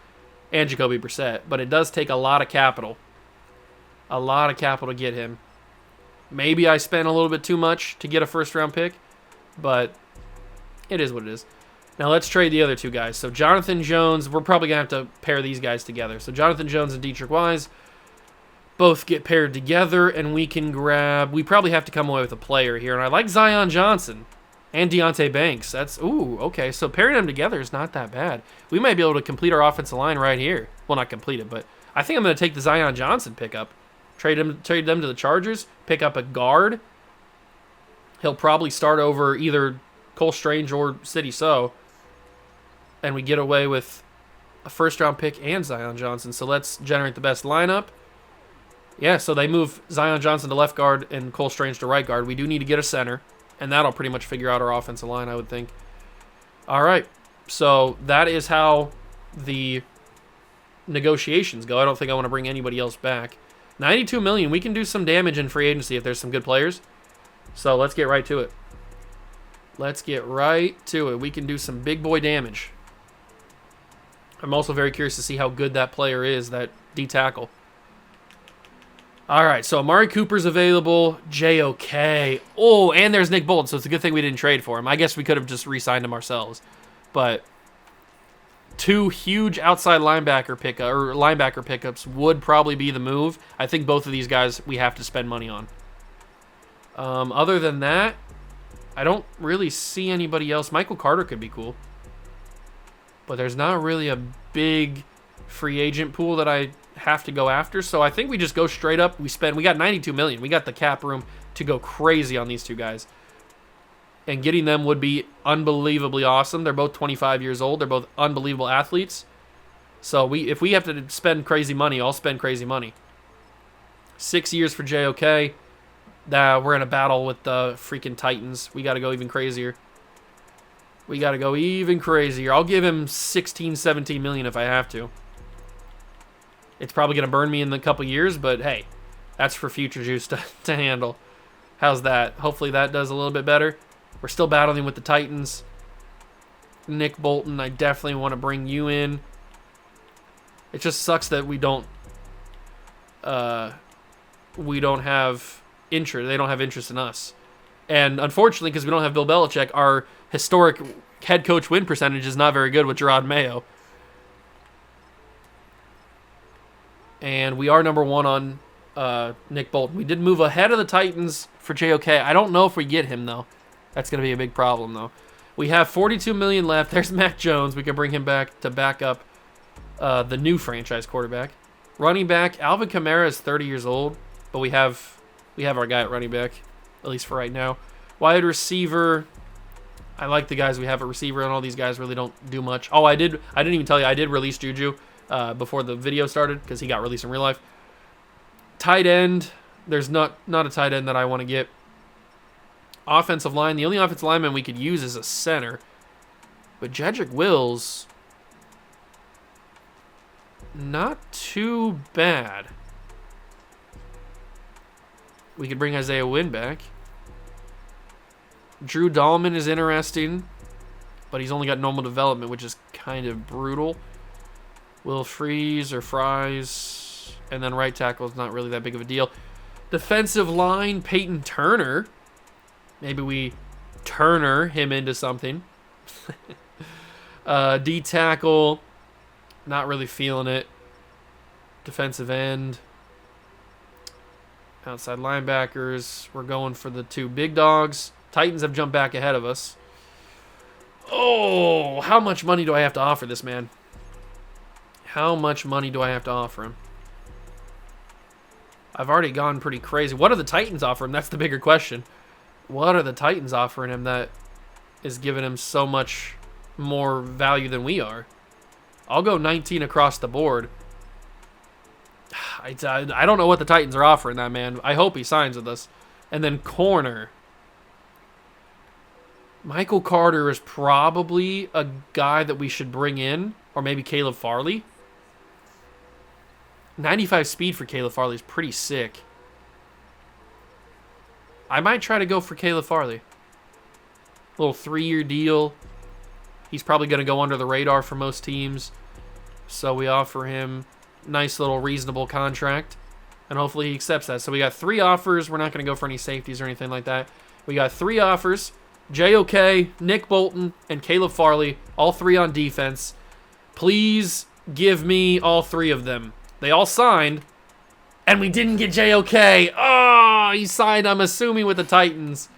And Jacoby Brissett. But it does take a lot of capital. A lot of capital to get him. Maybe I spent a little bit too much to get a 1st-round pick. But it is what it is. Now let's trade the other 2 guys. So Jonathan Jones, we're probably going to have to pair these guys together. So Jonathan Jones and Dietrich Wise both get paired together, and we can grab... We probably have to come away with a player here, and I like Zion Johnson and Deonte Banks. That's... Ooh, okay, so pairing them together is not that bad. We might be able to complete our offensive line right here. Well, not complete it, but I think I'm going to take the Zion Johnson pickup. Trade them to the Chargers, pick up a guard. He'll probably start over either Cole Strange or City So. And we get away with a 1st-round pick and Zion Johnson. So let's generate the best lineup. Yeah, so they move Zion Johnson to left guard and Cole Strange to right guard. We do need to get a center, and that'll pretty much figure out our offensive line, I would think. All right, so that is how the negotiations go. I don't think I want to bring anybody else back. $92 million. We can do some damage in free agency if there's some good players. So let's get right to it. Let's get right to it. We can do some big boy damage. I'm also very curious to see how good that player is, that D-tackle. All right, so Amari Cooper's available. JOK. Oh, and there's Nick Bolton, so it's a good thing we didn't trade for him. I guess we could have just re-signed him ourselves. But 2 huge outside linebacker pickups would probably be the move. I think both of these guys we have to spend money on. Other than that, I don't really see anybody else. Michael Carter could be cool. But there's not really a big free agent pool that I have to go after. So I think we just go straight up. We got $92 million. We got the cap room to go crazy on these 2 guys. And getting them would be unbelievably awesome. They're both 25 years old. They're both unbelievable athletes. So if we have to spend crazy money, I'll spend crazy money. 6 years for JOK. We're in a battle with the freaking Titans. We got to go even crazier. I'll give him 16, 17 million if I have to. It's probably going to burn me in a couple years, but hey, that's for future juice to handle. How's that? Hopefully that does a little bit better. We're still battling with the Titans. Nick Bolton, I definitely want to bring you in. It just sucks that we don't have interest. They don't have interest in us. And unfortunately, because we don't have Bill Belichick, our historic head coach win percentage is not very good with Gerard Mayo. And we are number 1 on Nick Bolton. We did move ahead of the Titans for JOK. I don't know if we get him, though. That's going to be a big problem, though. We have $42 million left. There's Mac Jones. We can bring him back to back up the new franchise quarterback. Running back, Alvin Kamara is 30 years old, but we have our guy at running back, at least for right now. Wide receiver, I like the guys we have at receiver, and all these guys really don't do much. Oh, I didn't even tell you, I did release Juju before the video started because he got released in real life. Tight end, there's not a tight end that I want to get. Offensive line, the only offensive lineman we could use is a center. But Jedrick Wills, not too bad. We could bring Isaiah Wynn back. Drew Dahlman is interesting, but he's only got normal development, which is kind of brutal. Will Freeze or Fries, and then right tackle is not really that big of a deal. Defensive line, Peyton Turner. Maybe we Turner him into something. D tackle, not really feeling it. Defensive end. Outside linebackers, we're going for the two big dogs. Titans have jumped back ahead of us. Oh, how much money do I have to offer this man? How much money do I have to offer him? I've already gone pretty crazy. What are the Titans offering him? That's the bigger question. What are the Titans offering him that is giving him so much more value than we are? I'll go 19 across the board. I don't know what the Titans are offering that man. I hope he signs with us. And then corner. Michael Carter is probably a guy that we should bring in. Or maybe Caleb Farley. 95 speed for Caleb Farley is pretty sick. I might try to go for Caleb Farley. Little 3-year deal. He's probably going to go under the radar for most teams. So we offer him nice little reasonable contract. And hopefully he accepts that. So we got 3 offers. We're not going to go for any safeties or anything like that. We got 3 offers. JOK, Nick Bolton, and Caleb Farley. All 3 on defense. Please give me all 3 of them. They all signed. And we didn't get JOK. Oh, he signed, I'm assuming, with the Titans.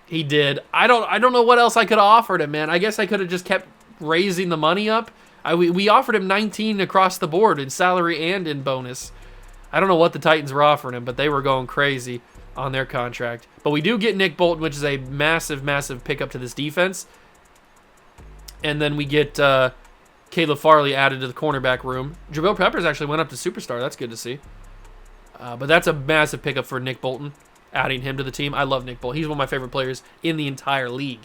He did. I don't know what else I could have offered him, man. I guess I could have just kept raising the money up. We offered him 19 across the board in salary and in bonus. I don't know what the Titans were offering him, but they were going crazy on their contract. But we do get Nick Bolton, which is a massive, massive pickup to this defense. And then we get Caleb Farley added to the cornerback room. Jabril Peppers actually went up to superstar. That's good to see. But that's a massive pickup for Nick Bolton, adding him to the team. I love Nick Bolton. He's one of my favorite players in the entire league.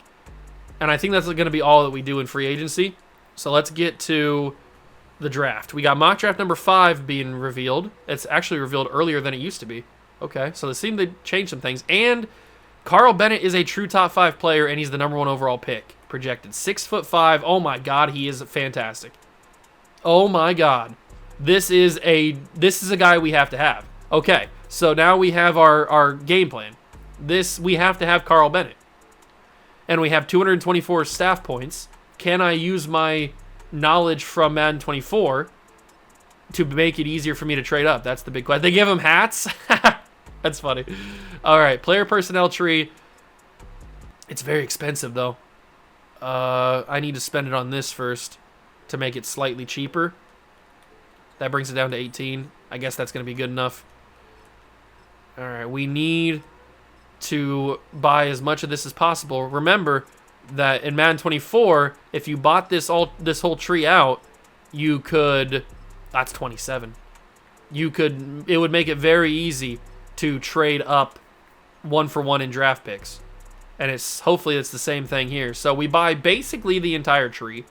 And I think that's going to be all that we do in free agency. So let's get to the draft. We got mock draft number 5 being revealed. It's actually revealed earlier than it used to be. Okay, so they seem to change some things. And Carl Bennett is a true top 5 player, and he's the number 1 overall pick. Projected 6'5". Oh my God, he is fantastic. Oh my God. This is a guy we have to have. Okay, so now we have our game plan. We have to have Carl Bennett. And we have 224 staff points. Can I use my knowledge from Madden 24 to make it easier for me to trade up? That's the big question. They give him hats? That's funny. All right, player personnel tree. It's very expensive, though. I need to spend it on this first to make it slightly cheaper. That brings it down to 18. I guess that's going to be good enough. All right, we need to buy as much of this as possible. Remember that in Madden 24, if you bought this whole tree out, you could. That's 27. It would make it very easy to trade up 1-for-1 in draft picks, and hopefully it's the same thing here. So we buy basically the entire tree,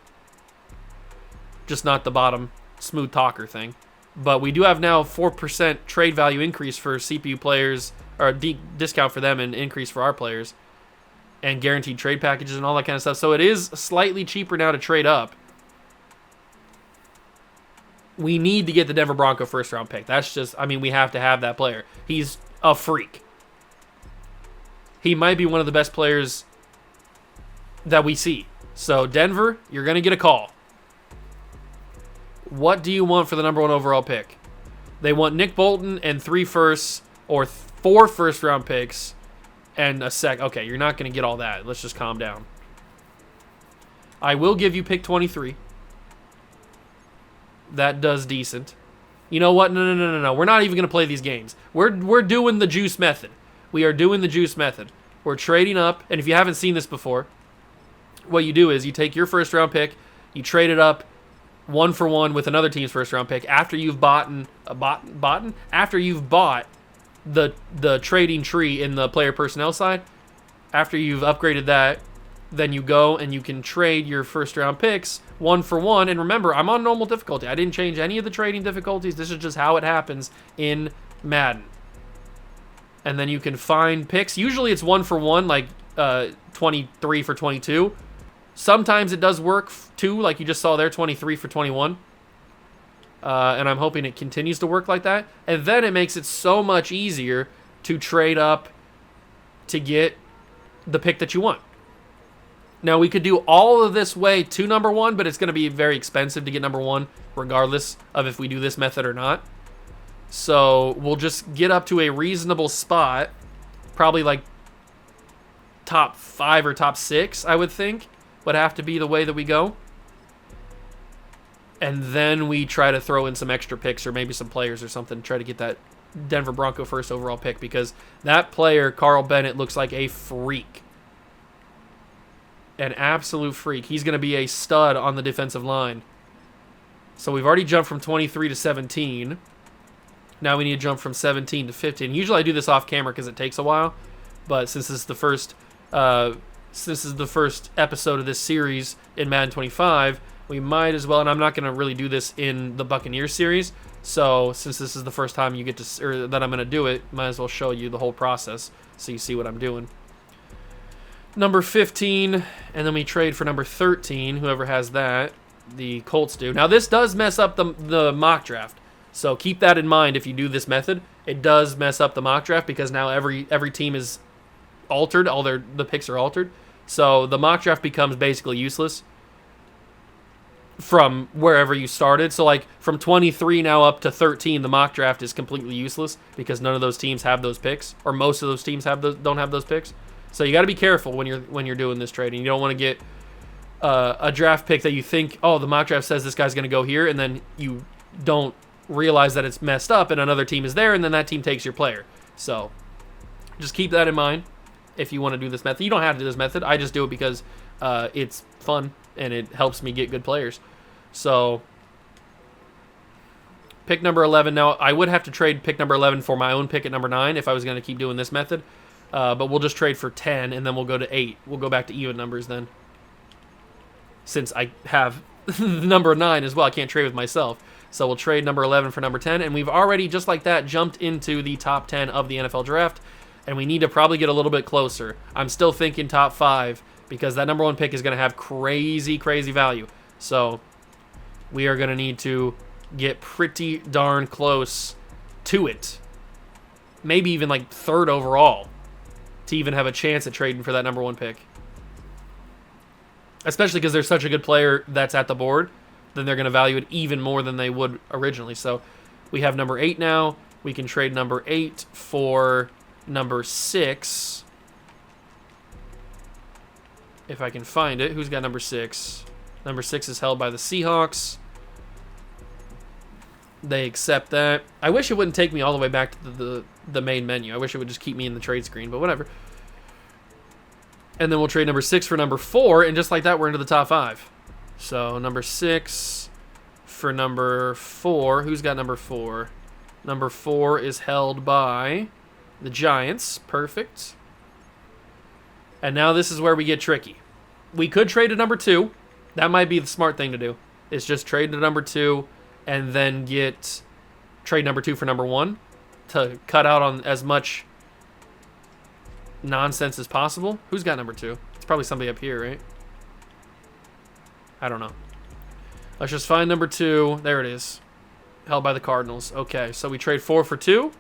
just not the bottom smooth talker thing. But we do have now 4% trade value increase for CPU players, or a discount for them and increase for our players, and guaranteed trade packages and all that kind of stuff. So it is slightly cheaper now to trade up. We need to get the Denver Bronco first round pick. That's just, we have to have that player. He's a freak. He might be one of the best players that we see. So Denver, you're going to get a call. What do you want for the number 1 overall pick? They want Nick Bolton and 3 firsts or 4 first round picks and a sec. Okay, you're not going to get all that. Let's just calm down. I will give you pick 23. That does decent. You know what? No. We're not even going to play these games. We're doing the juice method. We are doing the juice method. We're trading up, and if you haven't seen this before, what you do is you take your first round pick, you trade it up one for one with another team's first round pick after you've bought the trading tree in the player personnel side. After you've upgraded that, then you go and you can trade your first round picks one for one. And remember, I'm on normal difficulty. I didn't change any of the trading difficulties. This is just how it happens in Madden. And then you can find picks. Usually it's one for one, like 23 for 22. Sometimes it does work too, like you just saw there, 23 for 21. And I'm hoping it continues to work like that. And then it makes it so much easier to trade up to get the pick that you want. Now, we could do all of this way to number one, but it's going to be very expensive to get number one, regardless of if we do this method or not. So we'll just get up to a reasonable spot, probably like top 5 or top 6, I would think, would have to be the way that we go. And then we try to throw in some extra picks or maybe some players or something, try to get that Denver Bronco first overall pick, because that player, Carl Bennett, looks like a freak. An absolute freak. He's going to be a stud on the defensive line. So we've already jumped from 23 to 17. Now we need to jump from 17 to 15. Usually I do this off camera because it takes a while, but since this is the first episode of this series in Madden 25, we might as well, and I'm not going to really do this in the Buccaneers series, so since this is the first time you get to, or that I'm going to do it, might as well show you the whole process so you see what I'm doing. Number 15, and then we trade for number 13, whoever has that, the Colts do. Now this does mess up the mock draft, so keep that in mind if you do this method. It does mess up the mock draft because now every team is altered, the picks are altered, so the mock draft becomes basically useless from wherever you started. So like from 23 now up to 13, the mock draft is completely useless because none of those teams have those picks, or most of those teams don't have those picks. So you got to be careful when you're doing this trading. You don't want to get a draft pick that you think, oh, the mock draft says this guy's going to go here, and then you don't realize that it's messed up and another team is there, and then that team takes your player. So just keep that in mind if you want to do this method. You don't have to do this method. I just do it because it's fun and it helps me get good players. So pick number 11. Now, I would have to trade pick number 11 for my own pick at number 9 if I was going to keep doing this method. But we'll just trade for 10, and then we'll go to 8. We'll go back to even numbers then. Since I have number 9 as well, I can't trade with myself. So we'll trade number 11 for number 10, and we've already, just like that, jumped into the top 10 of the NFL draft, and we need to probably get a little bit closer. I'm still thinking top 5, because that number 1 pick is going to have crazy, crazy value. So we are going to need to get pretty darn close to it. Maybe even like 3rd overall to even have a chance at trading for that number 1 pick. Especially because there's such a good player that's at the board, then they're going to value it even more than they would originally. So we have number 8 now. We can trade number 8 for number 6. If I can find it. Who's got number 6? Number 6 is held by the Seahawks. They accept that. I wish it wouldn't take me all the way back to the main menu. I wish it would just keep me in the trade screen, but whatever. And then we'll trade number 6 for number 4, and just like that, we're into the top 5. So number 6 for number 4. Who's got number 4? Number 4 is held by the Giants. Perfect. And now this is where we get tricky. We could trade to number 2. That might be the smart thing to do. Is just trade to number 2 and then trade number 2 for number 1 to cut out on as much nonsense as possible. Who's got number 2? It's probably somebody up here, right? I don't know. Let's just find number 2. There it is. Held by the Cardinals. Okay, so we trade 4 for 2.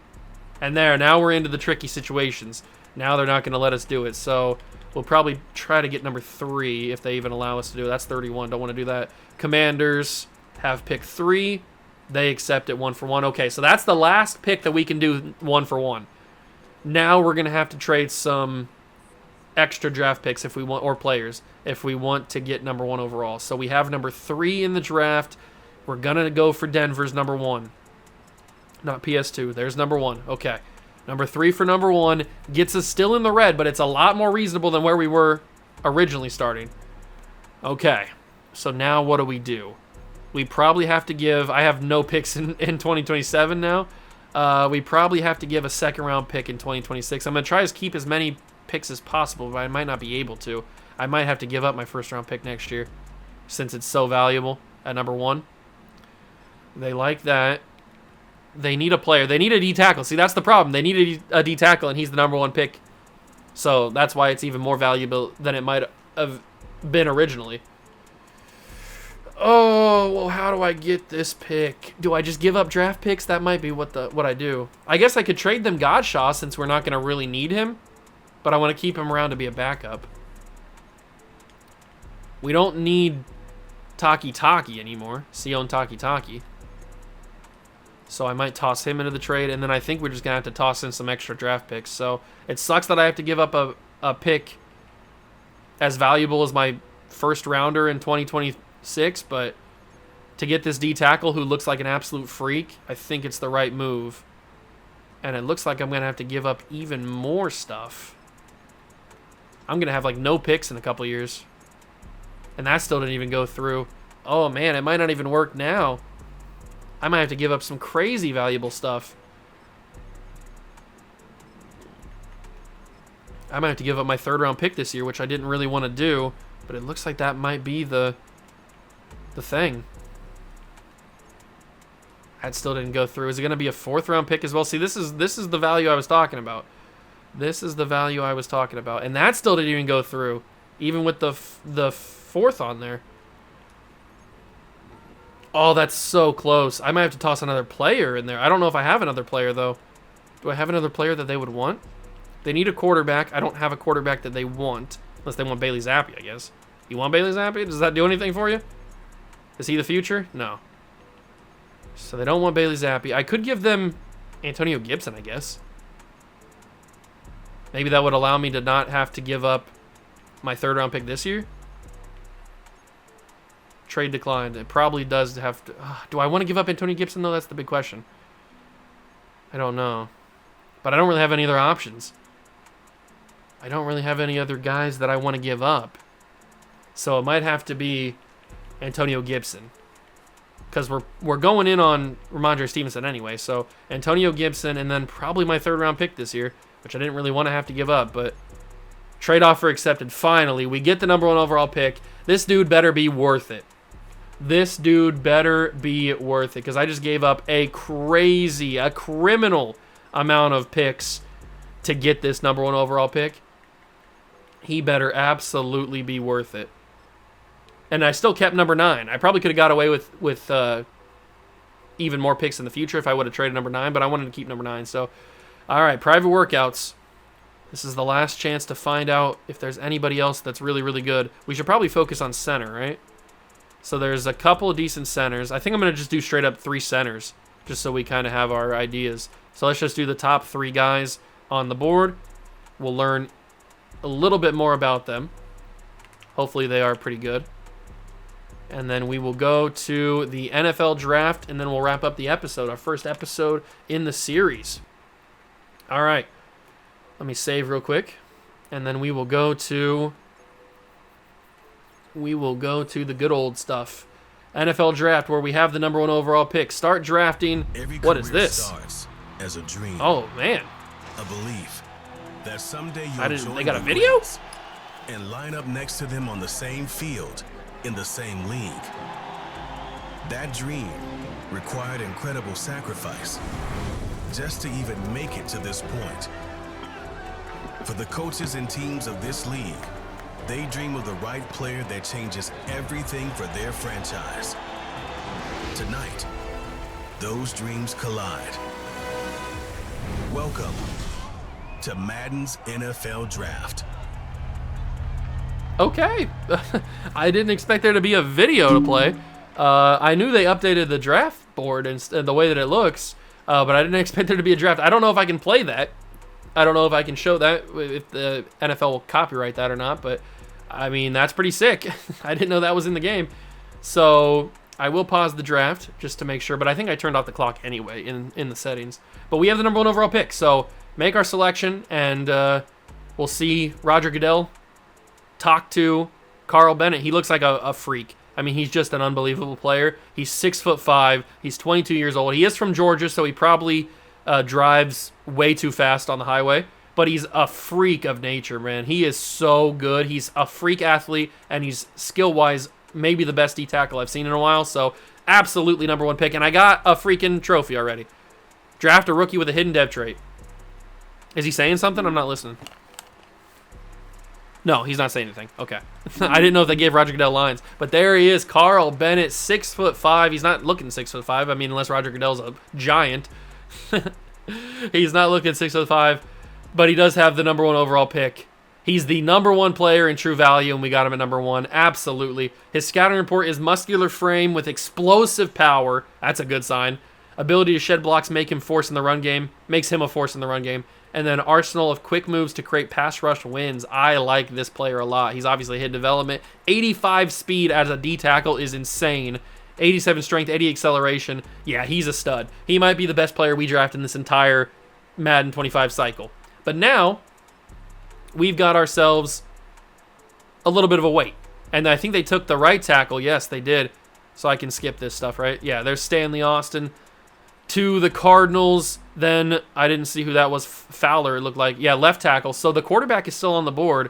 And now we're into the tricky situations. Now they're not going to let us do it. So we'll probably try to get number 3 if they even allow us to do it. That's 31. Don't want to do that. Commanders have pick 3. They accept it 1 for 1. Okay, so that's the last pick that we can do 1 for 1. Now we're going to have to trade some extra draft picks if we want, or players, if we want to get number 1 overall. So we have number 3 in the draft. We're going to go for Denver's number 1. Not PS2. There's number 1. Okay. Number 3 for number 1 gets us still in the red, but it's a lot more reasonable than where we were originally starting. Okay. So now what do? We probably have to give... I have no picks in 2027 now. We probably have to give a second-round pick in 2026. I'm going to try to keep as many picks as possible, but I might not be able to. I might have to give up my first-round pick next year since it's so valuable at number 1. They like that. They need a player. They need a D-tackle. See, that's the problem. They need a D-tackle, and he's the number 1 pick. So that's why it's even more valuable than it might have been originally. Oh, well, how do I get this pick? Do I just give up draft picks? That might be what I do. I guess I could trade them Godshaw since we're not going to really need him, but I want to keep him around to be a backup. We don't need Taki anymore. Sion Taki. So I might toss him into the trade, and then I think we're just going to have to toss in some extra draft picks. So it sucks that I have to give up a pick as valuable as my first rounder in 2026, but to get this D-tackle who looks like an absolute freak, I think it's the right move. And it looks like I'm going to have to give up even more stuff. I'm going to have like no picks in a couple years. And that still didn't even go through. Oh man, it might not even work now. I might have to give up some crazy valuable stuff. I might have to give up my third-round pick this year, which I didn't really want to do, but it looks like that might be the thing. That still didn't go through. Is it going to be a fourth-round pick as well? See, this is the value I was talking about. This is the value I was talking about, and that still didn't even go through, even with the fourth on there. Oh, that's so close. I might have to toss another player in there. I don't know if I have another player, though. Do I have another player that they would want? They need a quarterback. I don't have a quarterback that they want, unless they want Bailey Zappi, I guess. You want Bailey Zappi? Does that do anything for you? Is he the future? No. So they don't want Bailey Zappi. I could give them Antonio Gibson, I guess. Maybe that would allow me to not have to give up my third-round pick this year. Trade declined. It probably does have to... do I want to give up Antonio Gibson, though? That's the big question. I don't know. But I don't really have any other options. I don't really have any other guys that I want to give up. So it might have to be Antonio Gibson. Because we're going in on Ramondre Stevenson anyway. So Antonio Gibson and then probably my third-round pick this year, which I didn't really want to have to give up. But trade offer accepted. Finally, we get the number 1 overall pick. This dude better be worth it. This dude better be worth it, because I just gave up a criminal amount of picks to get this number 1 overall pick. He better absolutely be worth it. And I still kept number 9. I probably could have got away with even more picks in the future if I would have traded number 9, but I wanted to keep number 9. So, all right, private workouts. This is the last chance to find out if there's anybody else that's really, really good. We should probably focus on center, right? So there's a couple of decent centers. I think I'm going to just do straight up 3 centers, just so we kind of have our ideas. So let's just do the top 3 guys on the board. We'll learn a little bit more about them. Hopefully they are pretty good. And then we will go to the NFL draft, and then we'll wrap up the episode, our first episode in the series. All right. Let me save real quick, and then we will go to the good old stuff. NFL draft, where we have the number 1 overall pick. Start drafting. What is this? Starts as a dream, Oh man, a belief that someday you'll join they got a the video? greats and line up next to them on the same field in the same league. That dream required incredible sacrifice just to even make it to this point. For the coaches and teams of this league, they dream of the right player that changes everything for their franchise. Tonight, those dreams collide. Welcome to Madden's NFL Draft. Okay. I didn't expect there to be a video to play. I knew they updated the draft board and the way that it looks, but I didn't expect there to be a draft. I don't know if I can play that. I don't know if I can show that, if the NFL will copyright that or not, but I mean, that's pretty sick. I didn't know that was in the game. So I will pause the draft just to make sure, but I think I turned off the clock anyway in the settings. But we have the number 1 overall pick, so make our selection, and we'll see Roger Goodell talk to Carl Bennett. He looks like a freak. I mean, he's just an unbelievable player. He's 6'5". He's 22 years old. He is from Georgia, so he probably drives way too fast on the highway. But he's a freak of nature, man. He is so good. He's a freak athlete, and he's skill-wise maybe the best D-tackle I've seen in a while. So absolutely number 1 pick. And I got a freaking trophy already. Draft a rookie with a hidden dev trait. Is he saying something? I'm not listening. No, he's not saying anything. Okay. I didn't know if they gave Roger Goodell lines. But there he is, Carl Bennett, 6'5". He's not looking 6'5". I mean, unless Roger Goodell's a giant. He's not looking 6'5", but he does have the number 1 overall pick. He's the number 1 player in true value, and we got him at number 1. Absolutely. His scouting report is muscular frame with explosive power. That's a good sign. Ability to shed blocks make him force in the run game. Makes him a force in the run game. And then arsenal of quick moves to create pass rush wins. I like this player a lot. He's obviously hit development. 85 speed as a D tackle is insane. 87 strength, 80 acceleration. Yeah, he's a stud. He might be the best player we draft in this entire Madden 25 cycle. But now, we've got ourselves a little bit of a wait. And I think they took the right tackle. Yes, they did. So I can skip this stuff, right? Yeah, there's Stanley Austin to the Cardinals. Then I didn't see who that was. Fowler, it looked like. Yeah, left tackle. So the quarterback is still on the board.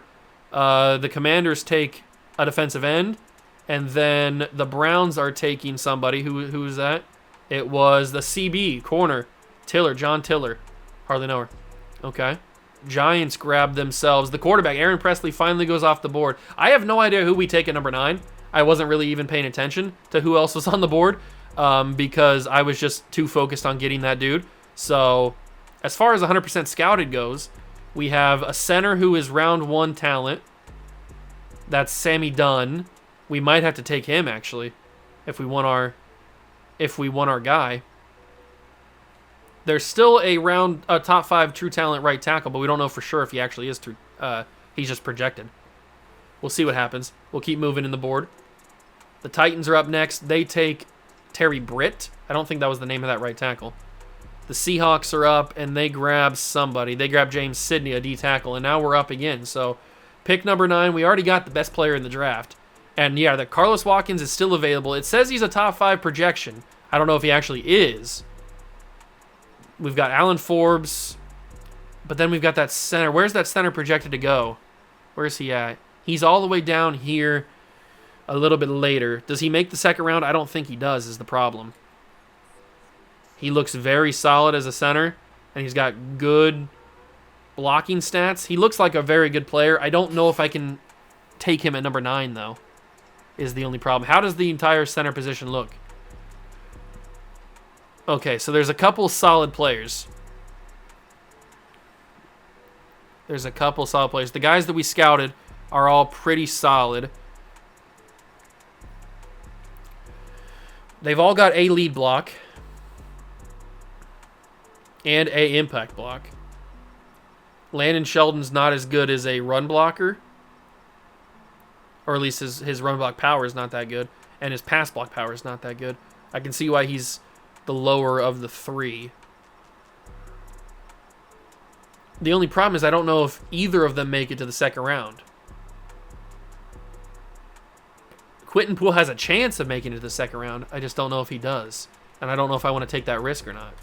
The Commanders take a defensive end. And then the Browns are taking somebody. Who's that? It was the CB, corner. John Tiller. Hardly know her. Okay. Giants grab themselves. The quarterback, Aaron Presley, finally goes off the board. I have no idea who we take at number 9. I wasn't really even paying attention to who else was on the board because I was just too focused on getting that dude. So as far as 100% scouted goes, we have a center who is round 1 talent. That's Sammy Dunn. We might have to take him, actually, if we want our guy. There's still a top 5 true talent right tackle, but we don't know for sure if he actually is true. He's just projected. We'll see what happens. We'll keep moving in the board. The Titans are up next. They take Terry Britt. I don't think that was the name of that right tackle. The Seahawks are up, and they grab somebody. They grab James Sidney, a D tackle, and now we're up again. So pick number 9. We already got the best player in the draft. And yeah, the Carlos Watkins is still available. It says he's a top 5 projection. I don't know if he actually is. We've got Alan Forbes, but then we've got that center. Where's that center projected to go? Where's he at? He's all the way down here a little bit later. Does he make the second round? I don't think he does, is the problem. He looks very solid as a center, and he's got good blocking stats. He looks like a very good player. I don't know if I can take him at number 9, though, is the only problem. How does the entire center position look? Okay, so there's a couple solid players. The guys that we scouted are all pretty solid. They've all got a lead block and a impact block. Landon Sheldon's not as good as a run blocker. Or at least his run block power is not that good. And his pass block power is not that good. I can see why he's the lower of the 3. The only problem is I don't know if either of them make it to the second round. Quentin Poole has a chance of making it to the second round. I just don't know if he does. And I don't know if I want to take that risk or not.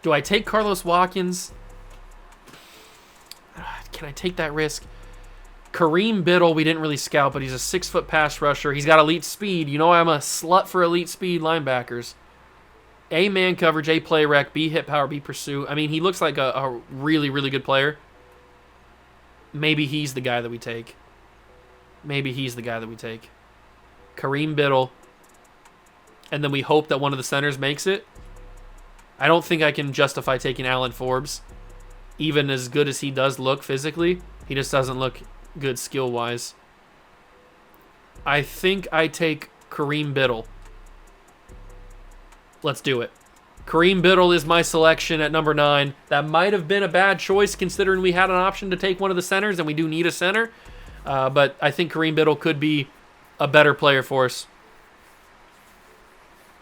Do I take Carlos Watkins? Can I take that risk? Kareem Biddle, we didn't really scout, but he's a 6-foot pass rusher. He's got elite speed. You know I'm a slut for elite speed linebackers. A, man coverage, A, play rec, B, hit power, B, pursue. I mean, he looks like a really, really good player. Maybe he's the guy that we take. Kareem Biddle. And then we hope that one of the centers makes it. I don't think I can justify taking Alan Forbes. Even as good as he does look physically, he just doesn't look good skill-wise. I think I take Kareem Biddle. Let's do it. Kareem Biddle is my selection at number 9. That might have been a bad choice considering we had an option to take one of the centers, and we do need a center. But I think Kareem Biddle could be a better player for us.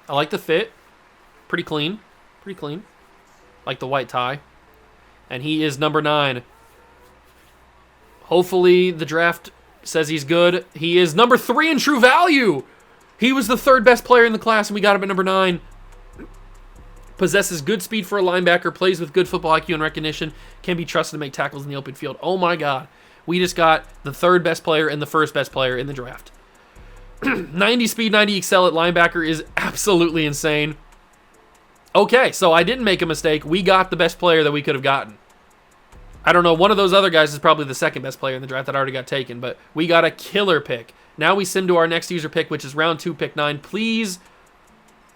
I like the fit. Pretty clean. Like the white tie. And he is number 9. Hopefully the draft says he's good. He is number 3 in true value. He was the 3rd best player in the class, and we got him at number 9. Possesses good speed for a linebacker, plays with good football IQ and recognition, can be trusted to make tackles in the open field. Oh my God. We just got the 3rd best player and the 1st best player in the draft. 90 speed, 90 excel at linebacker is absolutely insane. Okay, so I didn't make a mistake. We got the best player that we could have gotten. I don't know, one of those other guys is probably the 2nd best player in the draft that already got taken, but we got a killer pick. Now we sim to our next user pick, which is round 2, pick 9. Please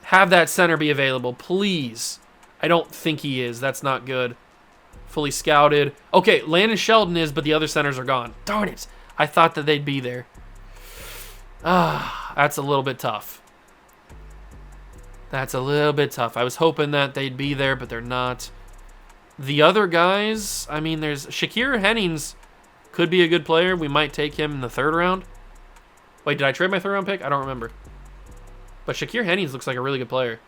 have that center be available, please. I don't think he is. That's not good. Fully scouted. Okay, Landon Sheldon is, but the other centers are gone. Darn it. I thought that they'd be there. That's a little bit tough. That's a little bit tough. I was hoping that they'd be there, but they're not. The other guys, I mean, there's Shakir Hennings could be a good player. We might take him in the 3rd round. Wait, did I trade my 3rd round pick? I don't remember. But Shakir Hennings looks like a really good player.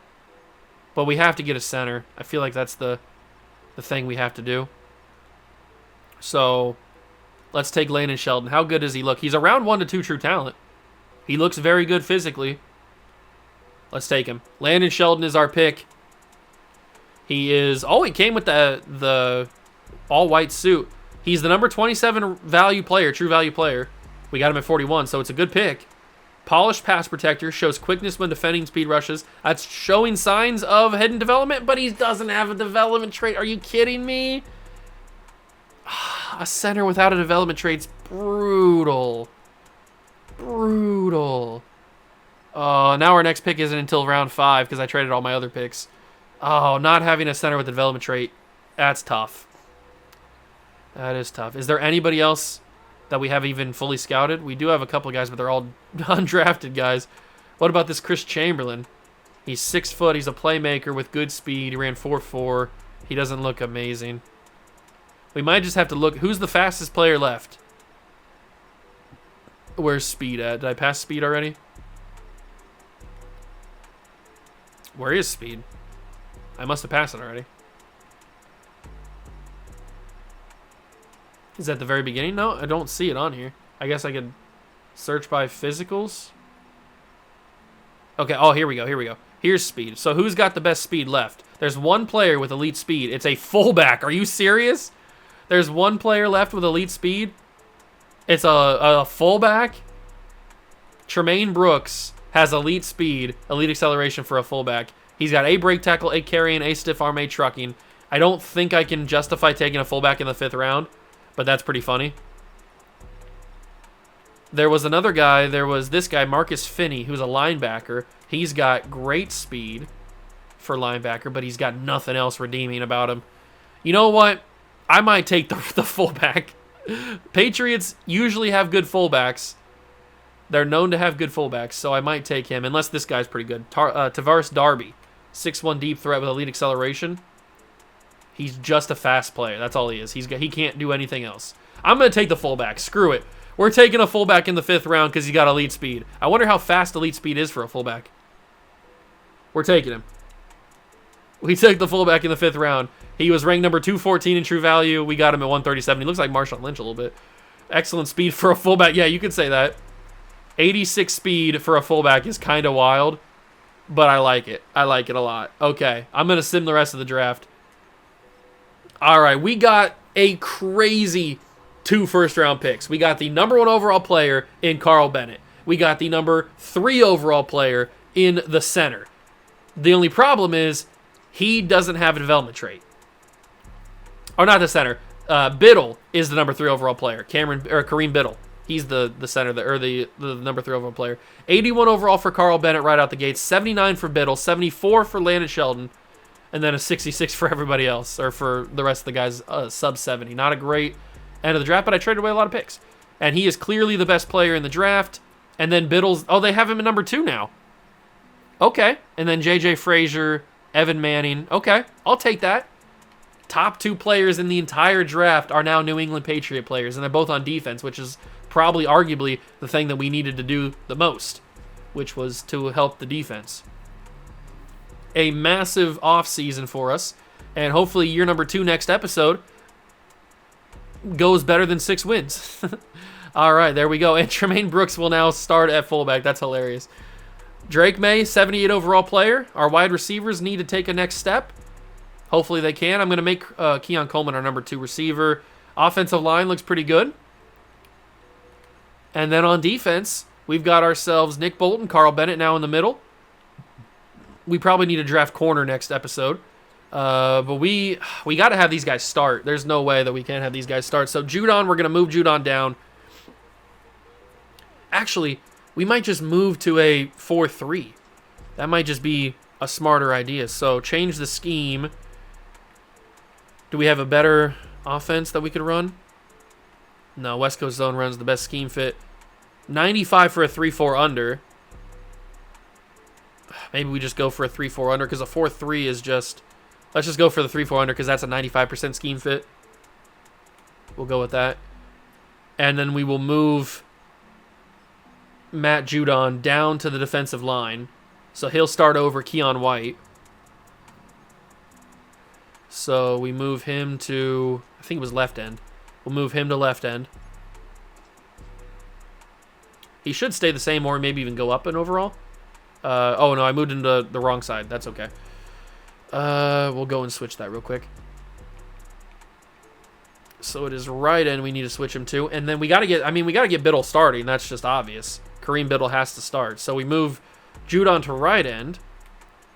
But we have to get a center. I feel like that's the thing we have to do. So let's take Landon Sheldon. How good does he look? He's around 1 to 2 true talent. He looks very good physically. Let's take him. Landon Sheldon is our pick. He is... Oh, he came with the all-white suit. He's the number 27 value player, true value player. We got him at 41, so it's a good pick. Polished pass protector, shows quickness when defending speed rushes. That's showing signs of hidden development, but he doesn't have a development trait. Are you kidding me? A center without a development trait's brutal. Brutal. Now our next pick isn't until round 5 because I traded all my other picks. Oh, not having a center with a development trait, that's tough. That is tough. Is there anybody else that we have even fully scouted? We do have a couple of guys, but they're all undrafted guys. What about this Chris Chamberlain? He's 6 foot. He's a playmaker with good speed. He ran 4.4. He doesn't look amazing. We might just have to look. Who's the fastest player left? Where's Speed at? Did I pass Speed already? Where is Speed? I must have passed it already. Is that at the very beginning? No, I don't see it on here. I guess I could search by physicals. Okay, oh, here we go, here we go. Here's Speed. So who's got the best speed left? There's one player with elite speed. It's a fullback. Are you serious? There's one player left with elite speed? It's a fullback? Tremaine Brooks has elite speed, elite acceleration for a fullback. He's got A break tackle, A carrying, A stiff arm, A trucking. I don't think I can justify taking a fullback in the 5th round, but that's pretty funny. There was another guy. There was this guy, Marcus Finney, who's a linebacker. He's got great speed for linebacker, but he's got nothing else redeeming about him. You know what? I might take the fullback. Patriots usually have good fullbacks. They're known to have good fullbacks, so I might take him, unless this guy's pretty good. Tavares Darby, 6'1" deep threat with elite acceleration. He's just a fast player. That's all he is. He can't do anything else. I'm going to take the fullback. Screw it. We're taking a fullback in the 5th round because he's got elite speed. I wonder how fast elite speed is for a fullback. We're taking him. We took the fullback in the 5th round. He was ranked number 214 in true value. We got him at 137. He looks like Marshawn Lynch a little bit. Excellent speed for a fullback. Yeah, you could say that. 86 speed for a fullback is kind of wild, but I like it. I like it a lot. Okay, I'm going to sim the rest of the draft. All right, we got a crazy 2 first-round picks. We got the number 1 overall player in Carl Bennett. We got the number 3 overall player in the center. The only problem is he doesn't have a development trait. Or not the center. Biddle is the number 3 overall player. Kareem Biddle. He's the center, the number 3 overall player. 81 overall for Carl Bennett right out the gates. 79 for Biddle. 74 for Landon Sheldon. And then a 66 for everybody else, or for the rest of the guys, sub 70. Not a great end of the draft, but I traded away a lot of picks. And he is clearly the best player in the draft. And then Biddle's... Oh, they have him at number 2 now. Okay. And then J.J. Frazier, Evan Manning. Okay, I'll take that. Top 2 players in the entire draft are now New England Patriot players, and they're both on defense, which is probably arguably the thing that we needed to do the most, which was to help the defense. A massive offseason for us, and hopefully year number 2 next episode goes better than 6 wins. All right, there we go. And Tremaine Brooks will now start at fullback. That's hilarious. Drake May, 78 overall player. Our wide receivers need to take a next step. Hopefully they can. I'm going to make Keon Coleman our number 2 receiver. Offensive line looks pretty good. And then on defense, we've got ourselves Nick Bolton, Carl Bennett now in the middle. We probably need to draft corner next episode. But we got to have these guys start. There's no way that we can't have these guys start. So Judon, we're going to move Judon down. Actually, we might just move to a 4-3. That might just be a smarter idea. So change the scheme. Do we have a better offense that we could run? No, West Coast Zone runs the best scheme fit. 95 for a 3-4 under. Maybe we just go for a 3-4 under because a 4-3 is just... Let's just go for the 3-4 under because that's a 95% scheme fit. We'll go with that. And then we will move Matt Judon down to the defensive line. So he'll start over Keon White. So we move him to... I think it was left end. We'll move him to left end. He should stay the same or maybe even go up in overall. Oh, no, I moved into the wrong side. That's okay. We'll go and switch that real quick. So it is right end we need to switch him to. And then we got to get Biddle starting. That's just obvious. Kareem Biddle has to start. So we move Judon to right end.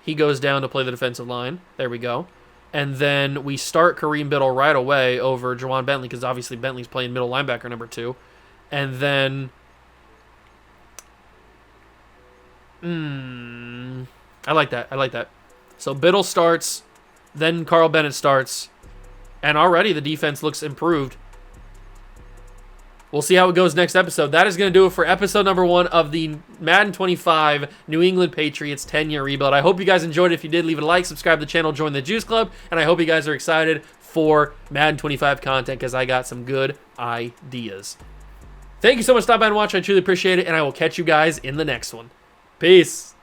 He goes down to play the defensive line. There we go. And then we start Kareem Biddle right away over Jawan Bentley because obviously Bentley's playing middle linebacker number 2. And then... I like that. So Biddle starts, then Carl Bennett starts, and already the defense looks improved. We'll see how it goes next episode. That is going to do it for episode number 1 of the Madden 25 New England Patriots 10-year rebuild. I hope you guys enjoyed it. If you did, leave it a like, subscribe to the channel, join the Juice Club, and I hope you guys are excited for Madden 25 content because I got some good ideas. Thank you so much for stopping by and watching. I truly appreciate it, and I will catch you guys in the next one. Peace.